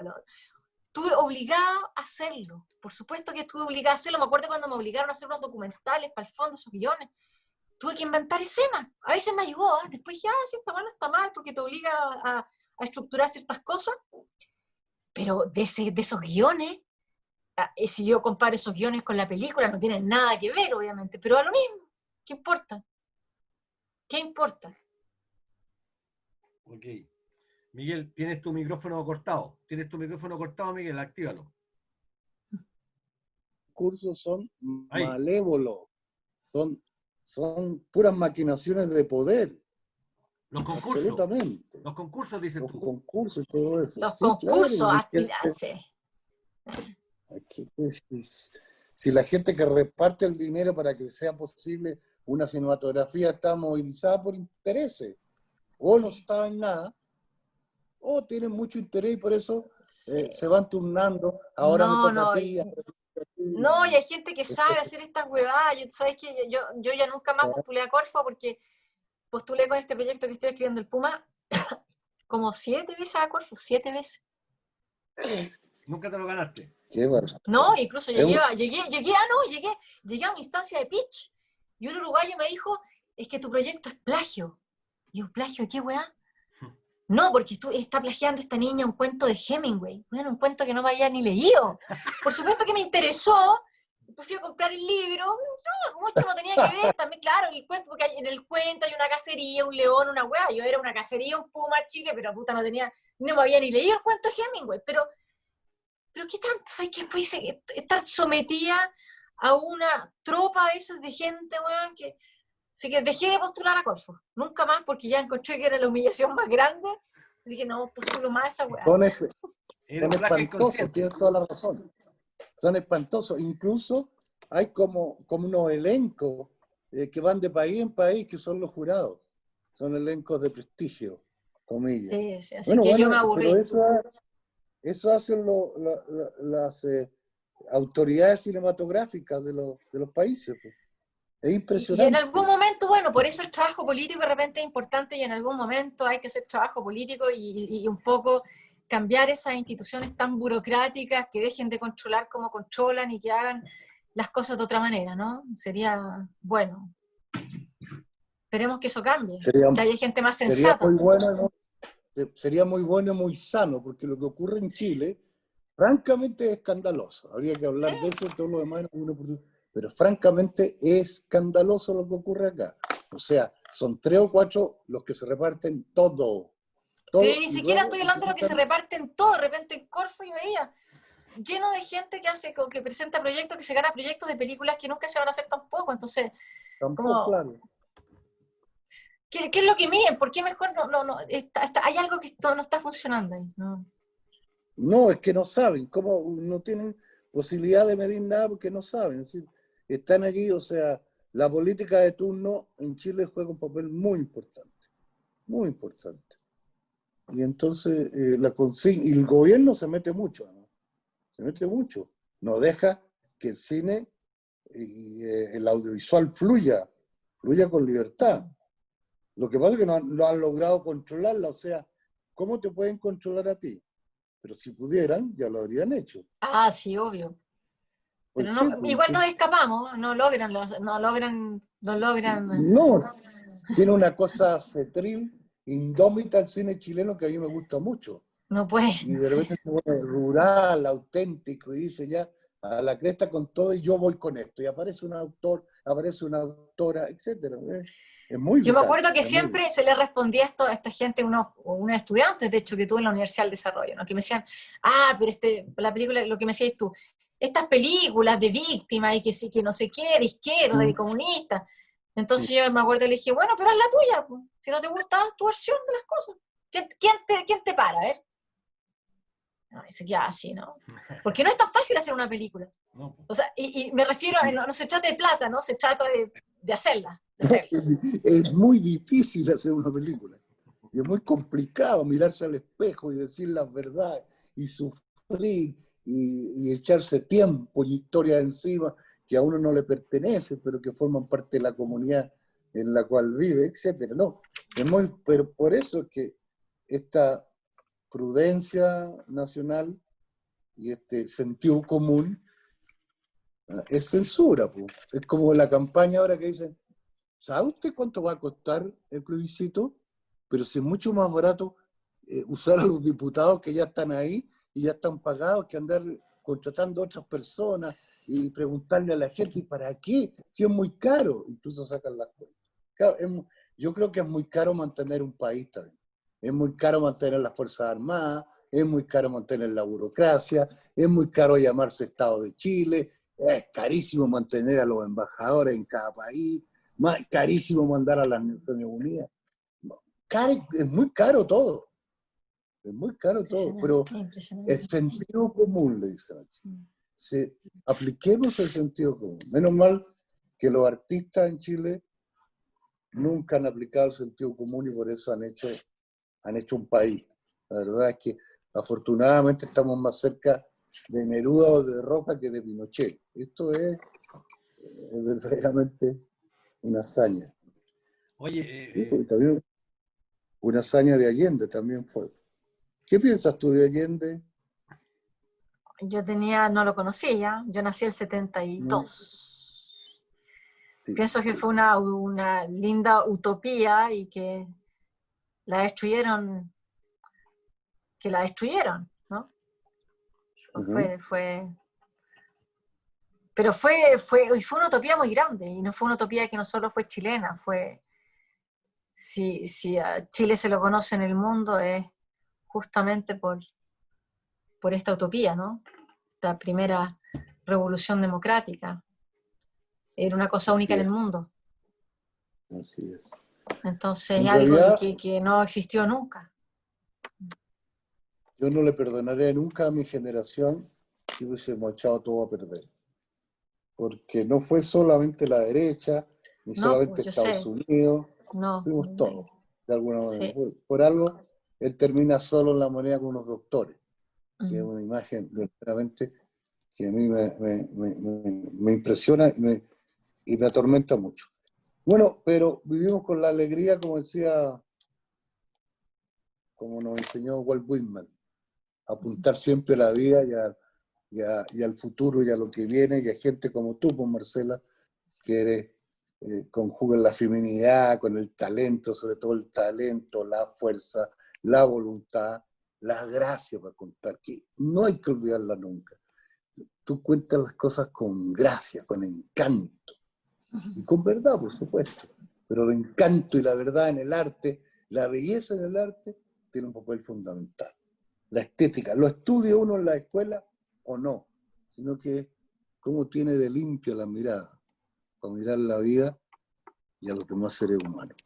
estuve obligada a hacerlo, por supuesto que estuve obligada a hacerlo, me acuerdo cuando me obligaron a hacer unos documentales para el fondo, esos guiones, tuve que inventar escenas. A veces me ayudó, ¿eh? Después dije, si está mal, está mal, porque te obliga a estructurar ciertas cosas. Pero de esos guiones, si yo comparo esos guiones con la película, no tienen nada que ver, obviamente, pero a lo mismo. ¿Qué importa? ¿Qué importa? Ok. Miguel, tienes tu micrófono cortado. Tienes tu micrófono cortado, Miguel, actívalo. Cursos son Ahí. malévolos, son puras maquinaciones de poder. Los concursos. Absolutamente. Los concursos, dices Los tú. concursos y todo eso. Los Sí, concursos, claro, aspirarse. si la gente que reparte el dinero para que sea posible una cinematografía está movilizada por intereses, o no está en nada, o tienen mucho interés y por eso se van turnando. Ahora me toca a ti. No, y hay gente que sabe hacer estas huevadas. ¿Sabes qué? Yo ya nunca más postulé a Corfo porque postulé con este proyecto que estoy escribiendo, el Puma, como 7 veces a Corfo, 7 veces. Nunca te lo ganaste. Qué barbaridad. No, incluso llegué a una instancia de pitch y un uruguayo me dijo, es que tu proyecto es plagio. Y yo, ¿plagio de qué, weá? No, porque tú está plagiando esta niña un cuento de Hemingway. Bueno, un cuento que no me había ni leído. Por supuesto que me interesó. Pues fui a comprar el libro. No, mucho no tenía que ver. También, claro, el cuento, porque en el cuento hay una cacería, un león, una weá. Yo era una cacería, un puma chile, pero puta no me había ni leído el cuento de Hemingway. Pero ¿qué tanto? ¿Sabes qué? Pues estar sometida a una tropa de esas de gente, weón, que... Así que dejé de postular a Corfo. Nunca más, porque ya encontré que era la humillación más grande. Dije, no, postulo más a esa weá. Son espantosos, tienes toda la razón. Son espantosos. Incluso hay como unos elencos que van de país en país, que son los jurados. Son elencos de prestigio, comillas. Sí, así que yo me aburrí. Pero eso hacen las autoridades cinematográficas de los países. Pues. Es impresionante. Y en algún momento, bueno, por eso el trabajo político de repente es importante y en algún momento hay que hacer trabajo político y un poco cambiar esas instituciones tan burocráticas que dejen de controlar como controlan y que hagan las cosas de otra manera, ¿no? Sería bueno. Esperemos que eso cambie, que haya gente más sensata. Sería muy bueno y muy sano, porque lo que ocurre en Chile, francamente, es escandaloso. Habría que hablar de eso y todo lo demás. Pero francamente es escandaloso lo que ocurre acá. O sea, son 3 o 4 los que se reparten todo. Pero ni siquiera estoy hablando de lo que se reparten todo. De repente en Corfo yo veía lleno de gente que presenta proyectos, que se gana proyectos de películas que nunca se van a hacer tampoco. Entonces, tampoco, claro. ¿Qué es lo que miden? ¿Por qué mejor hay algo que no está funcionando ahí? No, es que no saben. ¿Cómo no tienen posibilidad de medir nada? Porque no saben. Es decir, están allí, o sea, la política de turno en Chile juega un papel muy importante. Muy importante. Y entonces y el gobierno se mete mucho, ¿no? Se mete mucho. No deja que el cine y el audiovisual fluya con libertad. Lo que pasa es que no han logrado controlarla. O sea, ¿cómo te pueden controlar a ti? Pero si pudieran, ya lo habrían hecho. Ah, sí, obvio. Pues Pero sí, no, igual nos escapamos, no logran. No, tiene una cosa cetril, indómita el cine chileno que a mí me gusta mucho. No puede. Y de repente se pone rural, auténtico, y dice ya, a la cresta con todo y yo voy con esto. Y aparece un autor, aparece una autora, etcétera. Es muy vital. Yo me acuerdo que siempre se le respondía esto a esta gente, unos estudiantes, de hecho, que tuve en la Universidad del Desarrollo, ¿no? Que me decían, pero la película, lo que me decías tú, estas películas de víctimas y que sí, que no sé qué, de izquierda, de comunista. Entonces yo me acuerdo y le dije, bueno, pero haz la tuya, pues. Si no te gusta, haz tu versión de las cosas. ¿Quién te para? A ver. No, se queda así, ¿no? Porque no es tan fácil hacer una película. No. O sea, y me refiero a, no se trata de plata, ¿no? Se trata de hacerla. Es muy difícil hacer una película. Y es muy complicado mirarse al espejo y decir la verdad y sufrir y echarse tiempo y historia encima que a uno no le pertenece, pero que forman parte de la comunidad en la cual vive, etc. No, pero por eso es que esta prudencia nacional y este sentido común es censura. Pues. Es como la campaña ahora que dicen, ¿sabe usted cuánto va a costar el plebiscito? Pero si es mucho más barato usar a los diputados que ya están ahí y ya están pagados que andar contratando a otras personas y preguntarle a la gente, ¿y para qué? Si es muy caro, incluso sacan las cuentas. Claro, yo creo que es muy caro mantener un país también. es muy caro mantener las Fuerzas Armadas, es muy caro mantener la burocracia, es muy caro llamarse Estado de Chile, es carísimo mantener a los embajadores en cada país, carísimo mandar a las Naciones Unidas. Es muy caro todo. Es muy caro todo, pero el sentido común, le dice la chica. Apliquemos el sentido común. Menos mal que los artistas en Chile nunca han aplicado el sentido común y por eso han hecho un país. La verdad es que afortunadamente estamos más cerca de Neruda o de Roca que de Pinochet. Esto es verdaderamente una hazaña. Oye, sí, también una hazaña de Allende también fue. ¿Qué piensas tú de Allende? Yo no lo conocía, yo nací el 72. Sí. Pienso que fue una linda utopía y que la destruyeron, ¿no? Uh-huh. Pero fue una utopía muy grande, y no fue una utopía que no solo fue chilena, si a Chile se lo conoce en el mundo es justamente por esta utopía, ¿no? Esta primera revolución democrática. Era una cosa única en el mundo. Así es. Entonces en es algo realidad, que no existió nunca. Yo no le perdonaré nunca a mi generación que hubiésemos echado todo a perder. Porque no fue solamente la derecha, ni solamente Estados Unidos, fuimos todos, de alguna manera. Sí. Por algo, él termina solo en la moneda con unos doctores, que es una imagen verdaderamente que a mí me impresiona y me atormenta mucho. Bueno, pero vivimos con la alegría, como nos enseñó Walt Whitman, apuntar siempre a la vida y al futuro y a lo que viene, y a gente como tú, pues Marcela, que eres, conjugan la feminidad con el talento, sobre todo el talento, la fuerza, la voluntad, la gracia para contar, que no hay que olvidarla nunca. Tú cuentas las cosas con gracia, con encanto, y con verdad, por supuesto, pero el encanto y la verdad en el arte, la belleza en el arte, tiene un papel fundamental. La estética, ¿lo estudia uno en la escuela o no? Sino que cómo tiene de limpia la mirada, para mirar la vida y a los demás seres humanos.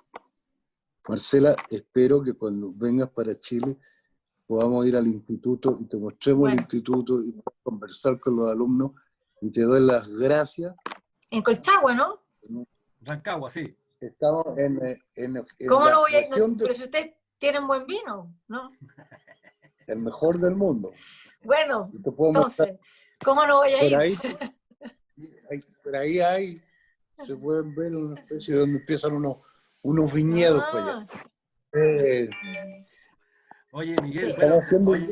Marcela, espero que cuando vengas para Chile podamos ir al instituto y te mostremos el instituto y conversar con los alumnos, y te doy las gracias. En Colchagua, ¿no? Rancagua, sí. Estamos en ¿Cómo la no voy a ir? Pero si ustedes tienen buen vino, ¿no? El mejor del mundo. Bueno, entonces, ¿cómo no voy a ir? Por ahí se pueden ver una especie de donde empiezan unos viñedos para allá. Oye, Miguel, bueno,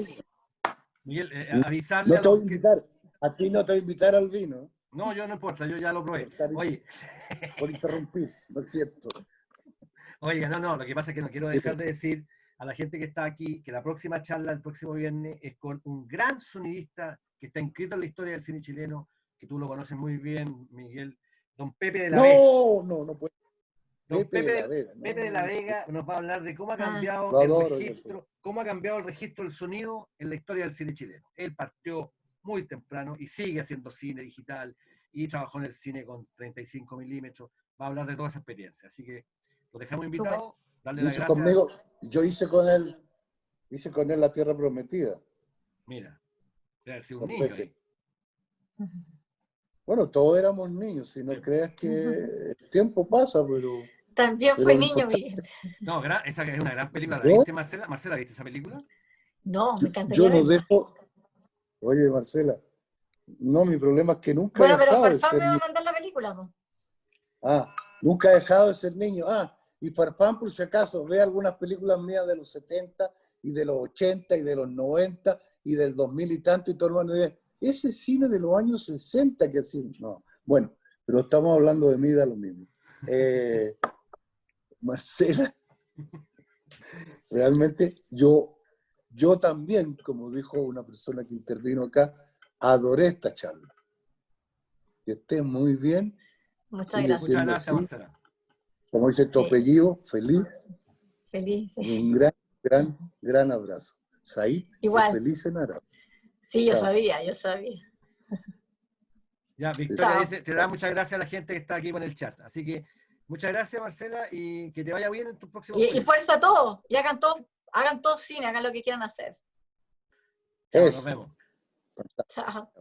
Miguel, avisarle no te voy a invitar, a ti no te voy a invitar al vino. No, yo no importa, yo ya lo probé. Oye. Por interrumpir, no es cierto. Oiga, no, lo que pasa es que no quiero dejar de decir a la gente que está aquí que la próxima charla, el próximo viernes, es con un gran sonidista que está inscrito en la historia del cine chileno, que tú lo conoces muy bien, Miguel, don Pepe de la Vega. No puede. Don Pepe de la Vega nos va a hablar de cómo ha cambiado cómo ha cambiado el registro del sonido en la historia del cine chileno. Él partió muy temprano y sigue haciendo cine digital y trabajó en el cine con 35 milímetros. Va a hablar de toda esa experiencia. Así que lo dejamos invitado. Darle las gracias. Conmigo, yo hice con él La Tierra Prometida. Mira, debe ser un niño ahí. Bueno, todos éramos niños, si no creas que el tiempo pasa, pero... También fue niño, Miguel. No, esa es una gran película. ¿La viste, Marcela? ¿Marcela, viste esa película? No, me encantaría. Yo no dejo... Oye, Marcela, no, mi problema es que nunca he dejado de ser niño. Bueno, pero Farfán me va a mandar la película, ¿no? Nunca he dejado de ser niño. Y Farfán, por si acaso, ve algunas películas mías de los 70 y de los 80 y de los 90 y del 2000 y tanto, y todo el mundo dice, ese cine de los años 60 que hacía. No, bueno, pero estamos hablando de mí, da lo mismo. Marcela, realmente yo también, como dijo una persona que intervino acá, adoré esta charla. Que estés muy bien. Muchas gracias. Muchas gracias, Marcela. Como dice tu apellido, feliz. Feliz, sí. Un gran Gran abrazo. Said, Igual. feliz en árabe. Sí, yo Chao. sabía. Ya, Victoria Chao. dice, te da muchas gracias a la gente que está aquí con el chat. Así que muchas gracias, Marcela, y que te vaya bien en tus próximos Y proyectos. fuerza a todos. Y hagan todo cine, hagan lo que quieran hacer. Chao, nos Eso. vemos. Chao.